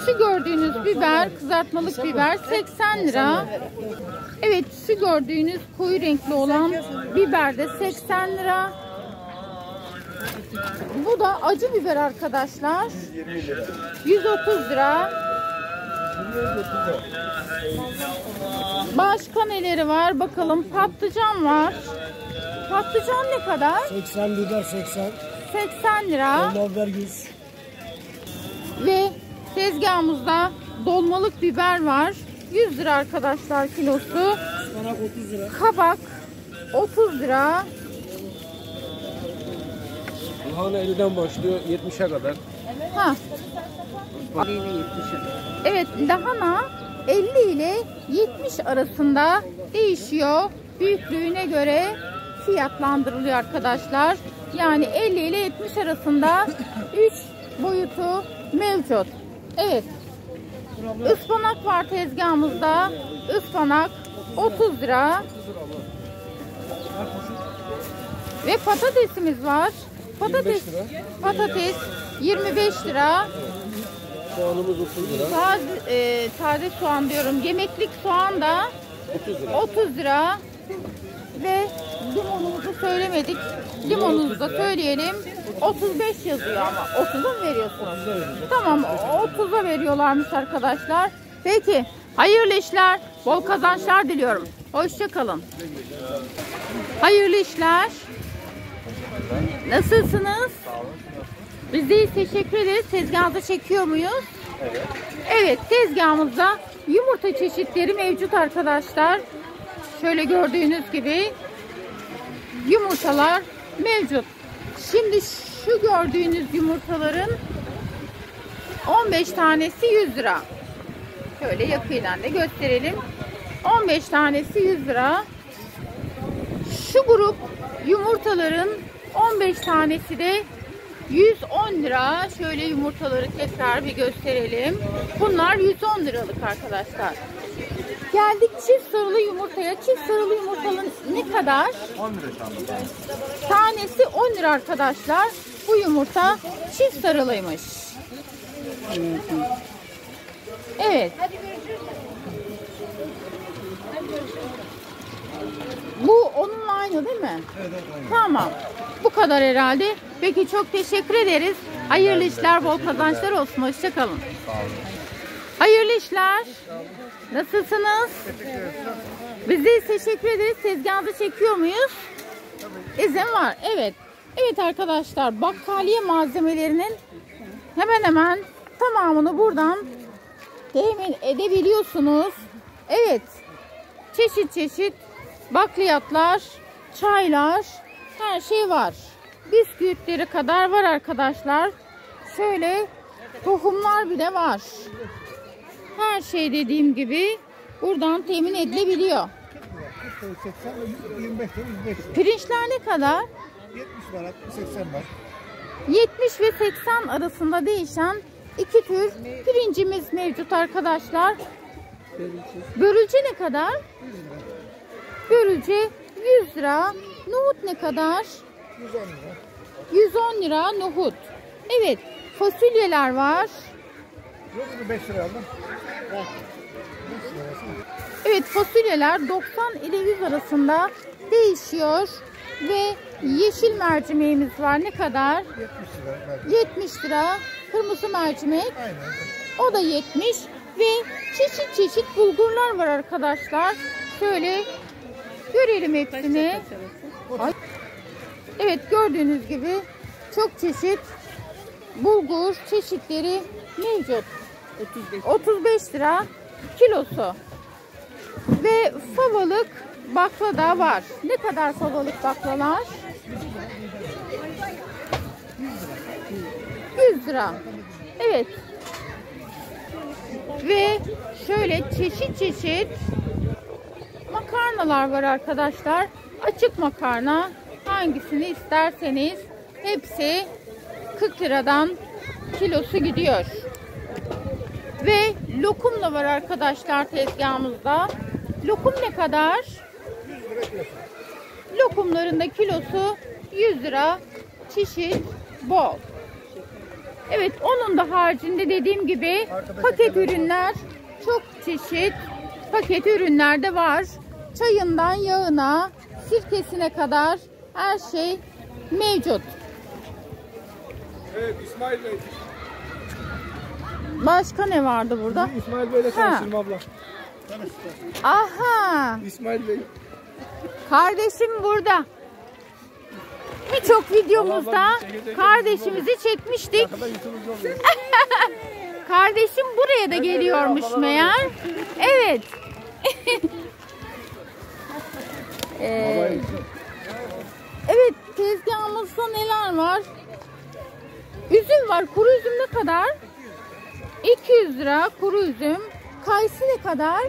Şu gördüğünüz biber, kızartmalık biber 80 lira. Evet, şu gördüğünüz koyu renkli olan biber de 80 lira. Bu da acı biber arkadaşlar. 130 lira. Başka neleri var? Bakalım, patlıcan var. Patlıcan ne kadar? 80 biber 80. 80 lira. Biber 100. Ve tezgahımızda dolmalık biber var. 100 lira arkadaşlar kilosu. Ispanak 30 lira. Kabak 30 lira. Lahana 50'den başlıyor 70'e kadar. Evet, lahana 50 ile 70 arasında değişiyor. Büyüklüğüne göre fiyatlandırılıyor arkadaşlar. Yani 50 ile 70 arasında 3 boyutu mevcut. Evet. Ispanak var tezgahımızda. Ispanak 30 lira. Ve patatesimiz var. Patates 25 lira. Soğanımız 30 lira. Taze soğan diyorum. Yemeklik soğan da 30 lira. Ve limonumuzu söylemedik. Limonunuzu da söyleyelim. 35 yazıyor ama 30'a mı veriyorsunuz? Tamam, 30'a veriyorlarmış arkadaşlar. Peki, hayırlı işler, bol kazançlar diliyorum. Hoşça kalın. Hayırlı işler. Nasılsınız? Biz de teşekkür ederiz. Tezgahınıza çekiyor muyuz? Evet. Evet, tezgahımızda yumurta çeşitleri mevcut arkadaşlar. Şöyle gördüğünüz gibi yumurtalar mevcut. Şimdi şu gördüğünüz yumurtaların 15 tanesi 100 lira. Şöyle yakından da gösterelim. 15 tanesi 100 lira. Şu grup yumurtaların 15 tanesi de 110 lira. Şöyle yumurtaları tekrar bir gösterelim. Bunlar 110 liralık arkadaşlar. Geldik çift sarılı yumurtaya. Çift sarılı yumurtanın ne kadar? 10 lira şu anda. Tanesi 10 lira arkadaşlar. Bu yumurta çift sarılıymış. Evet. Bu onunla aynı değil mi? Evet, aynı. Tamam. Bu kadar herhalde. Peki, çok teşekkür ederiz. Hayırlı işler, bol kazançlar olsun. Hoşça kalın. Hayırlı işler. Nasılsınız? Biz de teşekkür ederiz. Tezgahınızı çekiyor muyuz? İzin var. Evet. Evet arkadaşlar, bakkaliye malzemelerinin hemen hemen tamamını buradan temin edebiliyorsunuz. Evet. Çeşit çeşit bakliyatlar, çaylar, her şey var. Bisküvitleri kadar var arkadaşlar. Şöyle tohumlar bile var. Her şey dediğim gibi buradan temin edilebiliyor. Pirinçler ne kadar? 70 var, 80 var. 70 ve 80 arasında değişen iki tür pirincimiz mevcut arkadaşlar. Börülce ne kadar? Börülce 100 lira. Nohut ne kadar? 110 lira. 110 lira nohut. Evet, fasulyeler var. Yok mu 5 lira aldım? Evet, fasulyeler 90 ile 100 arasında değişiyor. Ve yeşil mercimeğimiz var. Ne kadar? 70 lira. 70 lira. Kırmızı mercimek. O da 70 ve çeşit çeşit bulgurlar var arkadaşlar. Şöyle görelim hepsini. Ay. Evet, gördüğünüz gibi çok çeşit bulgur çeşitleri mevcut. 35 lira kilosu. Ve favalık bakla da var. Ne kadar favalık baklalar? 100 lira. Evet. Ve şöyle çeşit çeşit makarnalar var arkadaşlar. Açık makarna. Hangisini isterseniz hepsi 40 liradan kilosu gidiyor. Ve lokum da var arkadaşlar tezgahımızda. Lokum ne kadar? Lokumların da kilosu 100 lira. Çeşit bol. Evet, onun da haricinde dediğim gibi paket ürünler, çok çeşit paket ürünler de var. Çayından yağına, sirkesine kadar her şey mevcut. Evet, İsmail Bey. Başka ne vardı burada? İsmail Bey'le tanıştırma abla. Aha! İsmail Bey. Kardeşim burada. Birçok videomuzda kardeşimizi çekmiştik. Kardeşim buraya da geliyormuş meğer. Evet. Evet, tezgahımızda neler var? Üzüm var. Kuru üzüm ne kadar? 200 lira kuru üzüm. Kayısı ne kadar?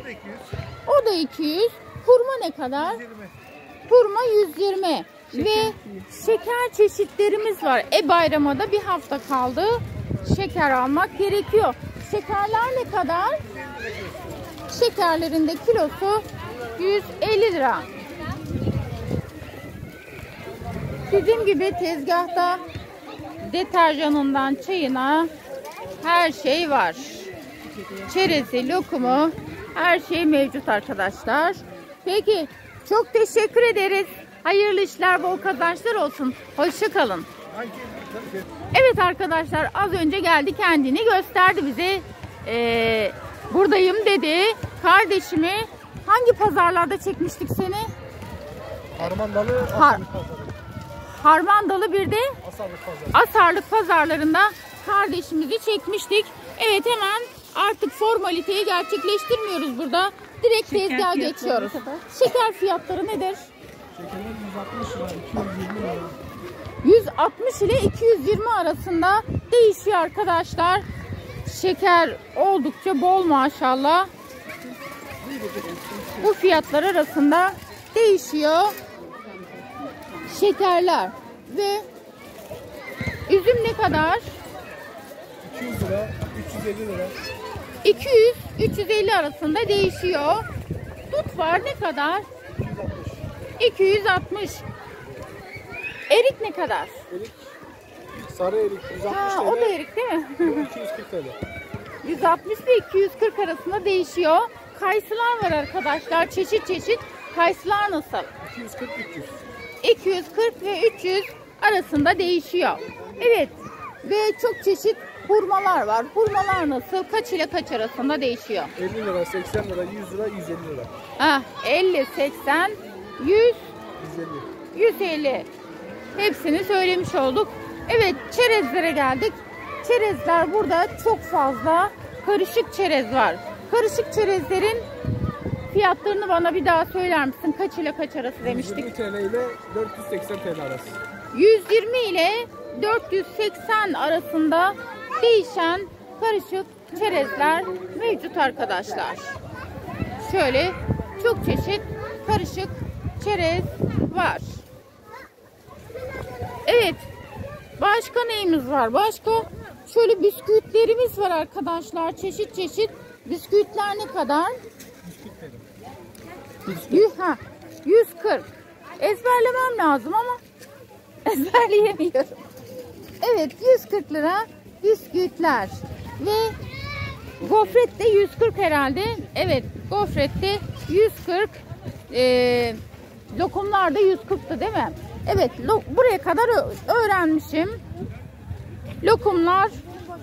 O da 200. Hurma ne kadar? Hurma 120. Ve şeker çeşitlerimiz var. Bayrama da bir hafta kaldı. Şeker almak gerekiyor. Şekerler ne kadar? Şekerlerin de kilosu 150 lira. Dediğim gibi tezgahta deterjanından çayına her şey var. Çerezi, lokumu, her şey mevcut arkadaşlar. Peki, çok teşekkür ederiz. Hayırlı işler, bol kazançlar olsun. Hoşça kalın. Evet arkadaşlar, az önce geldi, kendini gösterdi bize. Buradayım dedi. Kardeşimi hangi pazarlarda çekmiştik seni? Harmandalı. Harmandalı bir de Asarlık pazarlarında kardeşimizi çekmiştik. Evet, hemen artık formaliteyi gerçekleştirmiyoruz burada. Direkt tezgaha geçiyoruz. Şeker fiyatları nedir? Şekerler 160 lira, 220 lira. 160 ile 220 arasında değişiyor arkadaşlar. Şeker oldukça bol maşallah. Bu fiyatlar arasında değişiyor şekerler. Ve üzüm ne kadar? 200 lira, 350 lira. 200-350 arasında değişiyor. Dut var ne kadar? 260. Erik ne kadar? Erik, sarı erik 160 Ha, TL. o da erik değil mi? 240 TL. 160 ve 240 arasında değişiyor. Kayısılar var arkadaşlar. Çeşit çeşit. Kayısılar nasıl? 240-300. 240 ve 300 arasında değişiyor. Evet. Ve çok çeşit hurmalar var. Hurmalar nasıl? Kaç ile kaç arasında değişiyor? 50 lira, 80 lira, 100 lira, 150 lira. Ah, 50, 80, 100, 150. 150. Hepsini söylemiş olduk. Evet, çerezlere geldik. Çerezler burada çok fazla. Karışık çerez var. Karışık çerezlerin fiyatlarını bana bir daha söyler misin? Kaç ile kaç arası demiştik? 120 TL ile 480 TL arası. 120 ile 480 arasında değişen karışık çerezler mevcut arkadaşlar. Şöyle çok çeşit karışık çerez var. Evet. Başka neyimiz var? Başka şöyle bisküvitlerimiz var arkadaşlar. Çeşit çeşit bisküvitler ne kadar? 140. Ezberlemem lazım ama ezberleyemiyorum. Evet, 140 lira bisküvitler ve gofret de 140 herhalde. Evet, gofret de 140. Lokumlar da 140'tı değil mi? Evet, buraya kadar öğrenmişim. Lokumlar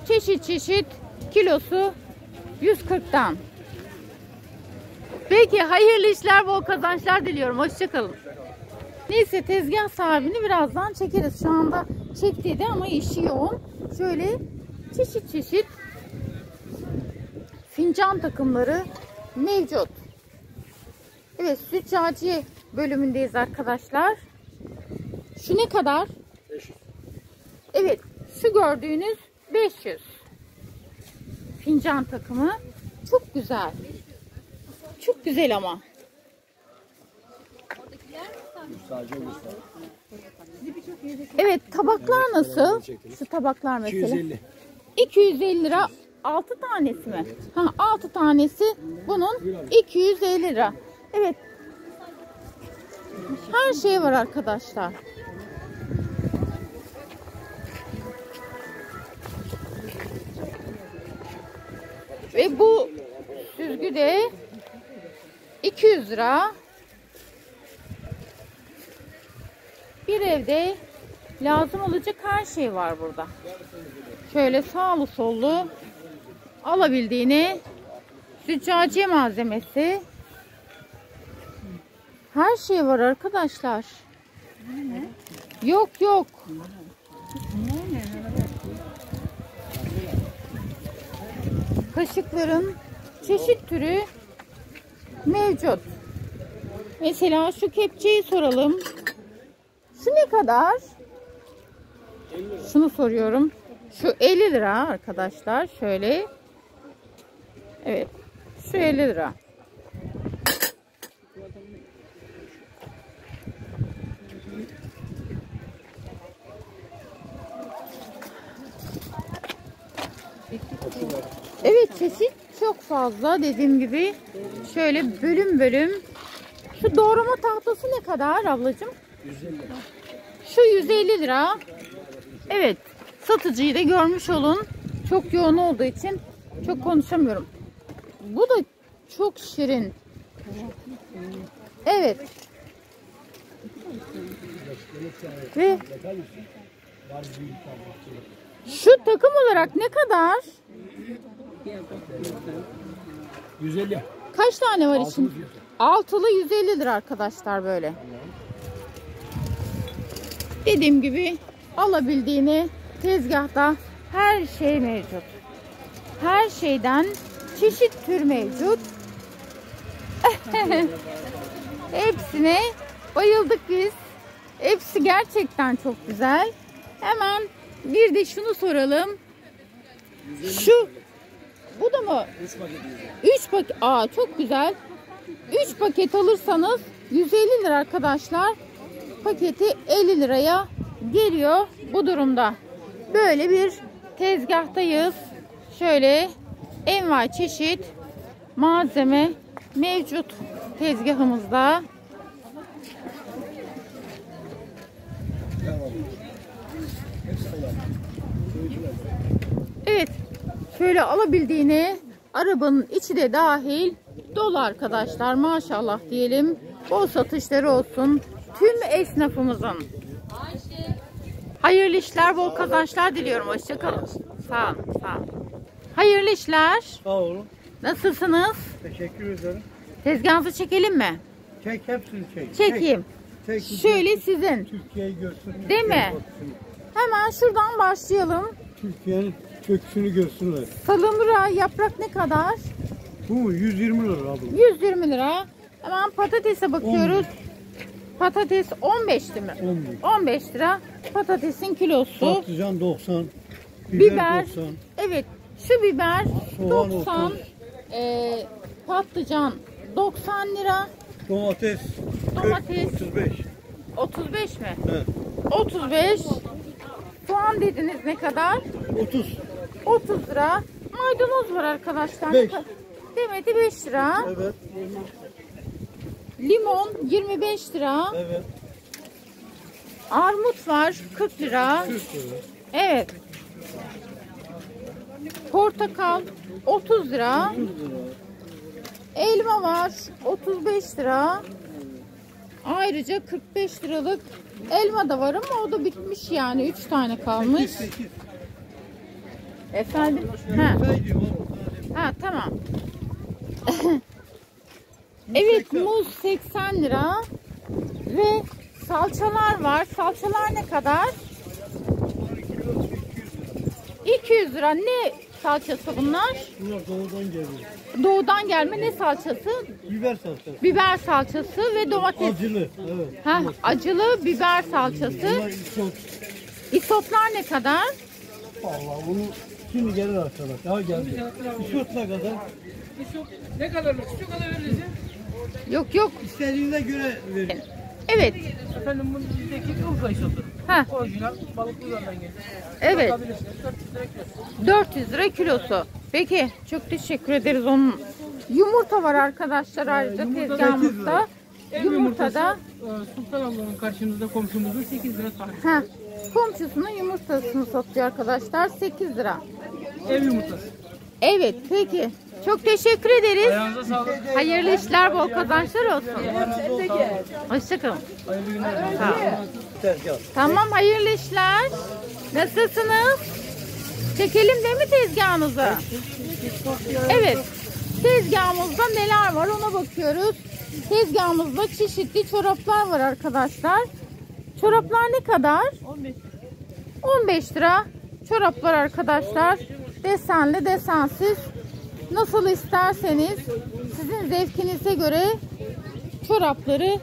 çeşit çeşit kilosu 140'tan. Peki hayırlı işler, bol kazançlar diliyorum. Hoşçakalın. Neyse, tezgah sahibini birazdan çekeriz. Şu anda çektiydi ama işi yoğun. Şöyle çeşit çeşit fincan takımları mevcut. Evet, züccaciye bölümündeyiz arkadaşlar. Şu ne kadar? 500. Evet, şu gördüğünüz 500. Fincan takımı çok güzel. Çok güzel ama. Evet, tabaklar nasıl? Şu tabaklar mesela. 250. 250 lira 6 tanesi mi? Ha, 6 tanesi bunun 250 lira. Evet. Her şey var arkadaşlar. Ve bu süzgü de 200 lira. Bir evde lazım olacak her şey var burada. Şöyle sağlı sollu alabildiğini, züccaciye malzemesi, her şey var arkadaşlar. Yok yok. Kaşıkların çeşit türü mevcut. Mesela şu kepçeyi soralım. Şu ne kadar? Şunu soruyorum. Şu 50 lira arkadaşlar. Şöyle. Evet. Şu 50 lira. Evet, çeşit çok fazla. Dediğim gibi şöyle bölüm bölüm. Şu doğrama tahtası ne kadar ablacığım? 150. Şu 150 lira. Evet. Satıcıyı da görmüş olun. Çok yoğun olduğu için çok konuşamıyorum. Bu da çok şirin. Evet. Ve şu takım olarak ne kadar? 150. Kaç tane var için? Altılı 150 lira arkadaşlar böyle. Dediğim gibi alabildiğini tezgahta her şey mevcut. Her şeyden çeşit tür mevcut. Hepsine bayıldık biz. Hepsi gerçekten çok güzel. Hemen bir de şunu soralım. Şu bu da mı? 3 paket. Aa, çok güzel. 3 paket alırsanız 150 lira arkadaşlar. Paketi 50 liraya geliyor bu durumda. Böyle bir tezgahtayız. Şöyle envai çeşit malzeme mevcut tezgahımızda. Evet. Şöyle alabildiğini, arabanın içi de dahil dolu arkadaşlar. Maşallah diyelim. Bol satışları olsun tüm esnafımızın. Hayırlı işler, bol kazançlar diliyorum. Hoşçakalın. Sağ olun. Sağ olun. Hayırlı işler. Sağ olun. Nasılsınız? Teşekkür ederim. Tezgahınızı çekelim mi? Çek, hepsini çek. Çekeyim. Çek. Şöyle sizin. Türkiye'yi görsün. Değil mi? Hemen şuradan başlayalım. Türkiye'nin köksünü görsünler. Salamura yaprak ne kadar? Bu mu? 120 lira abi. 120 lira. Hemen patatese bakıyoruz. Patates 15 lira. 15 lira. Patatesin kilosu. Patlıcan 90. Biber. 90. Evet. Şu biber Soğan 90. 30. Patlıcan 90 lira. Domates. Domates. 35. 35 mi? Evet. 35. Soğan dediniz ne kadar? 30. 30 lira. Maydanoz var arkadaşlar. 5. Demeti 5 lira. Evet. Limon 25 lira. Evet. Armut var 40 lira. 40 lira. Evet. Portakal 30 lira. 30 lira. Elma var 35 lira. Ayrıca 45 liralık elma da var ama o da bitmiş yani. 3 tane kalmış. 8. Efendim? Ha tamam. Evet, muz 80 lira ve salçalar var. Salçalar ne kadar? 200 lira. Ne salçası bunlar? Bunlar doğudan geliyor. Doğudan gelme ne salçası? Biber salçası. Biber salçası ve domates. Acılı. Evet. Ha, acılı biber salçası. Bunlar isot. İsotlar ne kadar? Vallahi bunu şimdi gelir arkadaş. Ha geldi. İsot ne kadar? Ne kadarlık? Şu kadar veririz ya. Yok. İstediğine göre verin. Evet. Efendim bunun bizdeki Urfa isotu. Ha, Orijinal balıklılardan geliyor. evet. Bakabilirsiniz. 400 lira kilosu. 400 lira kilosu. Peki, çok teşekkür ederiz onun. Yumurta var arkadaşlar ayrıca Yumurta da tezgahımızda. Ev Yumurtada Sultan ablanın karşımızda komşumuzun 8 lira tanesi. ha, komşusunun yumurtasını satıyor arkadaşlar 8 lira. Ev yumurtası. Evet, peki. Çok teşekkür ederiz. Ayağınıza sağlık. Hayırlı işler, bol kazançlar olsun. Hoşçakalın. Hayırlı günler. Sağ olun. Tamam, hayırlı işler. Nasılsınız? Çekelim değil mi tezgahınızı? Evet. Tezgahımızda neler var ona bakıyoruz. Tezgahımızda çeşitli çoraplar var arkadaşlar. Çoraplar ne kadar? 15 lira. Çoraplar arkadaşlar. Desenli, desensiz. Nasıl isterseniz sizin zevkinize göre çorapları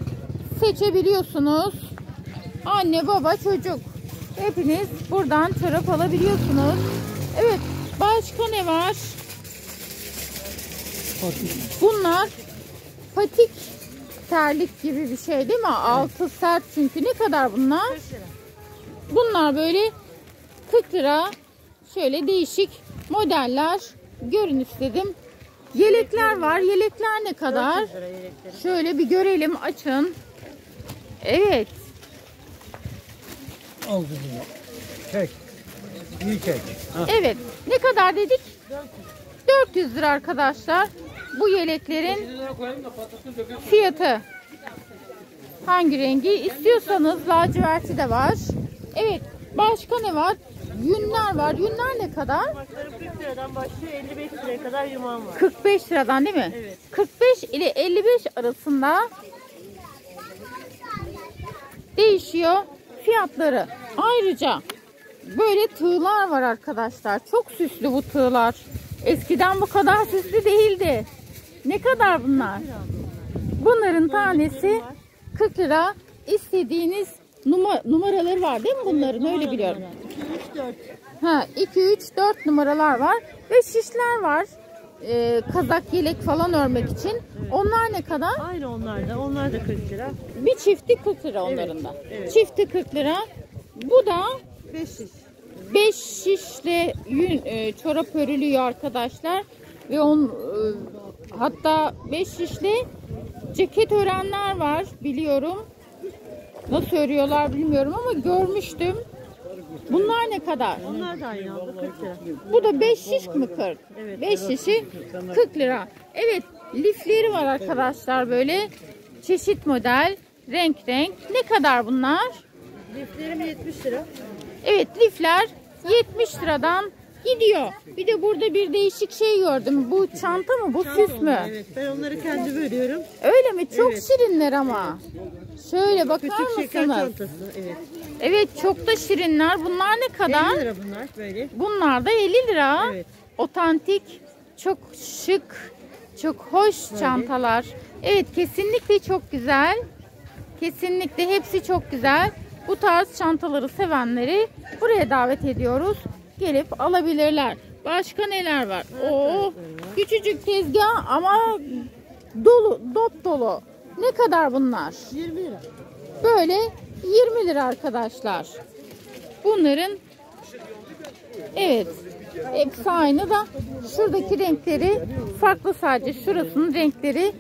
seçebiliyorsunuz. Anne, baba, çocuk. Hepiniz buradan çorap alabiliyorsunuz. Evet. Başka ne var? Bunlar patik terlik gibi bir şey değil mi? Altı sert çünkü. Ne kadar bunlar? Bunlar böyle 40 lira. Şöyle değişik modeller görün istedim. Yelekler var. Yelekler ne kadar? Şöyle bir görelim. Açın. Evet. Al kızım. Çek. İyi çek. Evet. Ne kadar dedik? 400 lira arkadaşlar. Bu yeleklerin fiyatı. Hangi rengi istiyorsanız laciverti de var. Evet. Başka ne var? Yünler var. Yünler ne kadar? 40 liradan başlıyor, 55 liraya kadar yumağım var. 45 liradan değil mi? Evet. 45 ile 55 arasında değişiyor fiyatları. Ayrıca böyle tığlar var arkadaşlar. Çok süslü bu tığlar. Eskiden bu kadar süslü değildi. Ne kadar bunlar? Bunların tanesi 40 lira. İstediğiniz numaraları var değil mi bunların? Öyle biliyorum. 2, 3, 4 numaralar var. Ve şişler var. Kazak, yelek falan örmek için. Onlar ne kadar? Aynı onlar da. Onlar da 40 lira. Bir çifti 40 lira onların da. evet. Çifti 40 lira. Bu da 5 şiş. 5 şişle çorap örülüyor arkadaşlar. Ve hatta 5 şişle ceket örenler var biliyorum. Nasıl örüyorlar bilmiyorum ama görmüştüm. Bunlar ne kadar? Onlar da aynı abla 40 lira. Bu da 5 şiş mi 40? Evet. 5 şişi 40 lira. Evet, lifleri var arkadaşlar böyle. Çeşit model, renk. Ne kadar bunlar? Liflerim 70 lira. Evet, lifler 70 liradan gidiyor. Bir de burada bir değişik şey gördüm. Bu çanta mı? Bu süs mü? Evet, ben onları kendim örüyorum. Öyle mi? Çok Evet. şirinler ama. Şöyle bakar Küçük şeker mısınız? çantası. Evet. Evet, çok da şirinler. Bunlar ne 50 kadar? lira bunlar böyle. Bunlar da 50 lira. Evet. Otantik, çok şık, çok hoş çantalar. Evet, kesinlikle çok güzel. Kesinlikle hepsi çok güzel. Bu tarz çantaları sevenleri buraya davet ediyoruz. Gelip alabilirler. Başka neler var? Oo, küçücük tezgah ama dolu, dop dolu. Ne kadar bunlar? 20 lira. Böyle 20 lira arkadaşlar. Bunların evet hepsi aynı da şuradaki renkleri farklı, sadece şurasının renkleri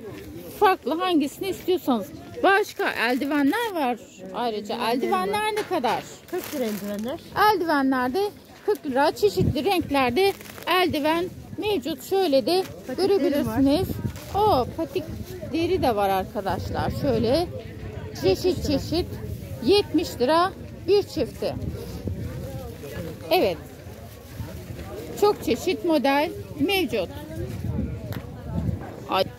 farklı, hangisini istiyorsanız. Başka eldivenler var ayrıca. Eldivenler ne kadar? 40 lira eldivenler. Eldivenlerde 40 lira, çeşitli renklerde eldiven mevcut. Şöyle de görebilirsiniz. O patikleri de var arkadaşlar. Şöyle çeşit 70 lira bir çifti. Evet. çok çeşit model mevcut.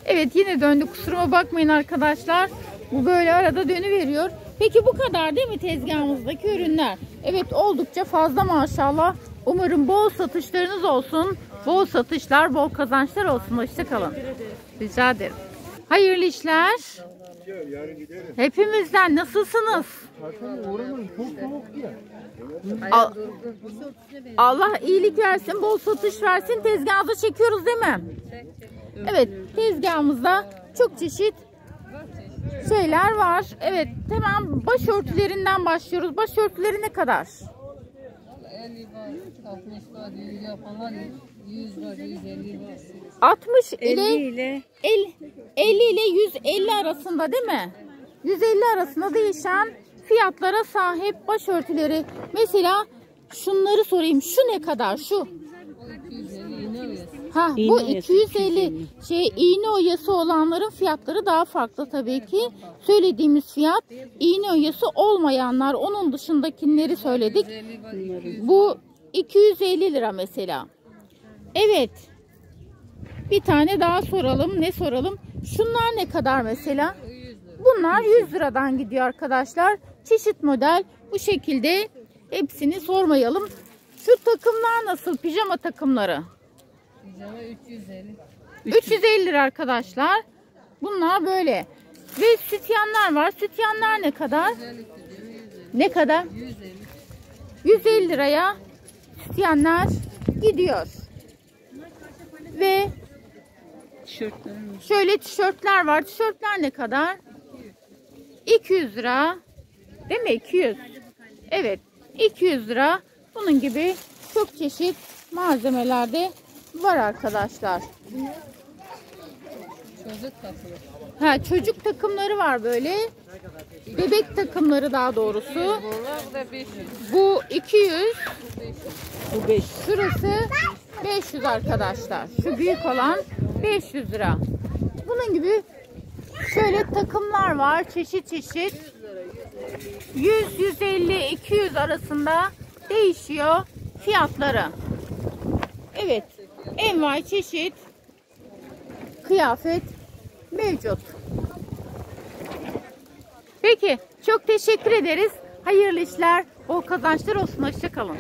Evet, yine döndü, kusuruma bakmayın arkadaşlar. Bu böyle arada dönüveriyor. Peki bu kadar değil mi tezgahımızdaki ürünler? Evet, oldukça fazla maşallah. Umarım bol satışlarınız olsun. Bol satışlar, bol kazançlar olsun. Hoşça kalın. Rica ederim. Hayırlı işler. Hepimizden nasılsınız? Allah iyilik versin, bol satış versin. Tezgahımıza çekiyoruz değil mi? Evet, tezgahımızda çok çeşit şeyler var. Evet, hemen başörtülerinden başlıyoruz. Başörtüleri ne kadar? 50 var, 60 var, 100 yapanlar 100 var, 150 var. 60 ile 50 ile 150 arasında değil mi? 150 arasında değişen fiyatlara sahip başörtüleri. Mesela şunları sorayım. Şu ne kadar? Şu. Ha, bu 250 iğne oyası olanların fiyatları daha farklı tabii ki. Söylediğimiz fiyat iğne oyası olmayanlar, onun dışındakileri söyledik. Bu 250 lira mesela. Evet. Bir tane daha soralım. Ne soralım? Şunlar ne kadar mesela? Bunlar 100 liradan gidiyor arkadaşlar. Çeşit model bu şekilde. Hepsini sormayalım. Şu takımlar nasıl? Pijama takımları. Pijama 350. 350 lira arkadaşlar. Bunlar böyle. Ve sütyenler var. Sütyenler ne kadar? Ne kadar? 150 liraya sütyenler gidiyor. Ve şöyle tişörtler var. Tişörtler ne kadar? 200 lira. Değil mi? 200. Evet. 200 lira. Bunun gibi çok çeşit malzemelerde var arkadaşlar. Çocuk takımı. Ha, çocuk takımları var böyle. Bebek takımları daha doğrusu. Bunlar da 500. Bu 200. Bu 5. Şurası 500 arkadaşlar. Şu büyük olan 500 lira. Bunun gibi şöyle takımlar var. Çeşit çeşit. 100, 150, 200 arasında değişiyor fiyatları. Evet. Envai çeşit kıyafet mevcut. Peki. Çok teşekkür ederiz. Hayırlı işler, bol kazançlar olsun. Hoşça kalın.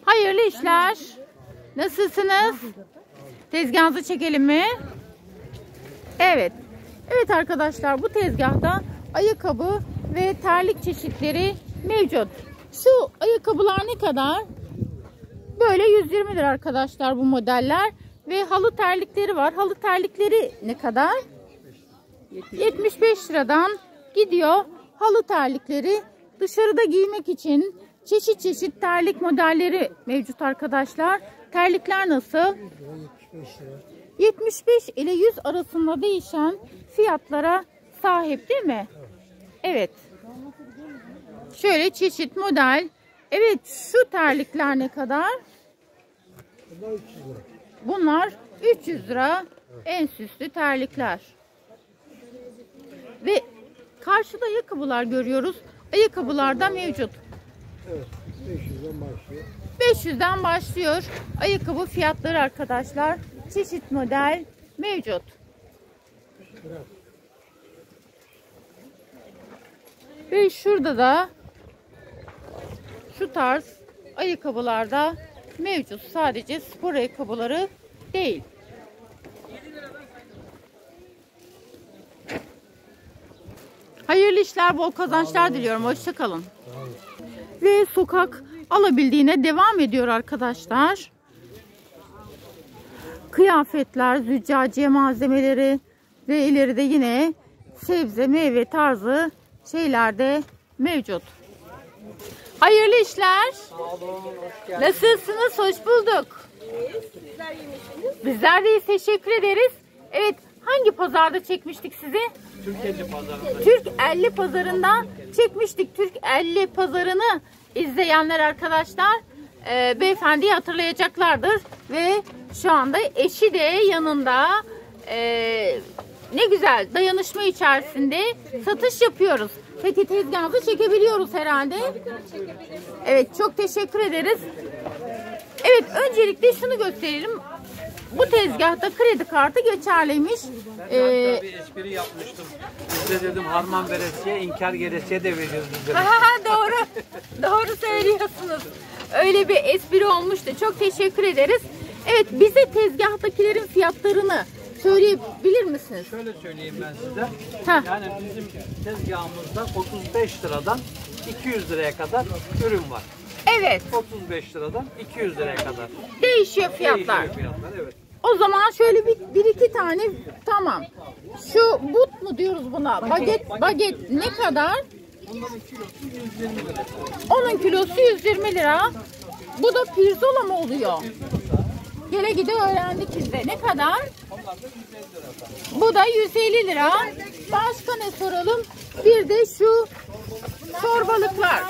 Hayırlı işler. Nasılsınız? Tezgahınızı çekelim mi? Evet. Evet arkadaşlar, bu tezgahta ayakkabı ve terlik çeşitleri mevcut. Şu ayakkabılar ne kadar? Böyle 120 lira arkadaşlar bu modeller. Ve halı terlikleri var. Halı terlikleri ne kadar? 75 liradan gidiyor. Halı terlikleri dışarıda giymek için çeşit çeşit terlik modelleri mevcut arkadaşlar. Terlikler nasıl? 75 ile 100 arasında değişen fiyatlara sahip değil mi? Evet. Şöyle çeşit model. Evet, şu terlikler ne kadar? Bunlar 300 lira. En süslü terlikler. Ve karşıda ayakkabılar görüyoruz. Ayakkabılar da mevcut. Evet, 500'den başlıyor. 500'den başlıyor ayakkabı fiyatları arkadaşlar. Çeşit model mevcut. Ve şurada da şu tarz ayakkabılarda mevcut. Sadece spor ayakkabıları değil. Hayırlı işler, bol kazançlar diliyorum. Hoşça kalın. Ve sokak alabildiğine devam ediyor arkadaşlar. Kıyafetler, züccaciye malzemeleri ve ileride yine sebze, meyve tarzı şeyler de mevcut. Hayırlı işler. Nasılsınız? Hoş bulduk. Bizler de teşekkür ederiz. Evet, hangi pazarda çekmiştik sizi? Türk 50 pazarında. Türk 50 pazarında çekmiştik. Türk 50 pazarını izleyenler arkadaşlar beyefendiyi hatırlayacaklardır. Ve şu anda eşi de yanında. Ne güzel dayanışma içerisinde satış yapıyoruz. Peki tezgahımızı çekebiliyoruz herhalde. Evet, çok teşekkür ederiz. Evet, öncelikle şunu gösterelim. Bu tezgahta kredi kartı geçerliymiş. Ben bir espri yapmıştım. Biz de dedim harman veresiye, inkar geresiye de veriyoruz biz dedim. Doğru. Doğru söylüyorsunuz. Öyle bir espri olmuştu. Çok teşekkür ederiz. Evet, bize tezgahtakilerin fiyatlarını söyleyebilir misiniz? Şöyle söyleyeyim ben size. Heh. Yani bizim tezgahımızda 35 liradan 200 liraya kadar ürün var. Evet. 35 liradan 200 liraya kadar. Değişiyor fiyatlar. Değişiyor fiyatlar, evet. O zaman şöyle bir iki tane, tamam. Şu but mu diyoruz buna? Baget ne kadar? Bunların kilosu 120 lira. Onun kilosu 120 lira. Bu da pirzola mı oluyor? Gele gide öğrendik biz de. Ne kadar? Bu da 150 lira. Başka ne soralım? Bir de şu çorbalıklar.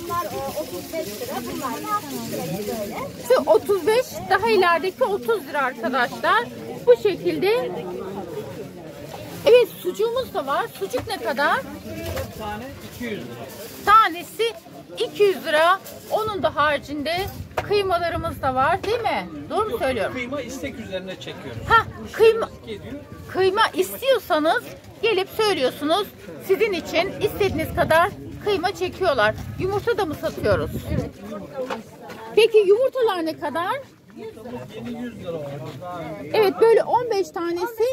Bunlar 35 lira. Bunlar da 60 lira böyle. Şu 35, daha ilerideki 30 lira arkadaşlar. Bu şekilde. Evet, sucuğumuz da var. Sucuk ne kadar? Tane 200 lira. Tanesi 200 lira. Onun da haricinde kıymalarımız da var, değil mi? Doğru mu söylüyorum? Kıyma istek üzerine çekiyoruz. Kıyma istiyorsanız gelip söylüyorsunuz. Sizin için istediğiniz kadar kıyma çekiyorlar. Yumurta da mı satıyoruz? Evet. Peki yumurtalar ne kadar? 100 lira oldu. Evet, böyle 15 tanesi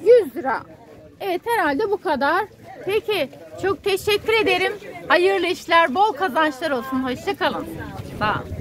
100 lira. Evet, herhalde bu kadar. Peki, çok teşekkür ederim. Hayırlı işler, bol kazançlar olsun. Hoşça kalın. Sağ olun.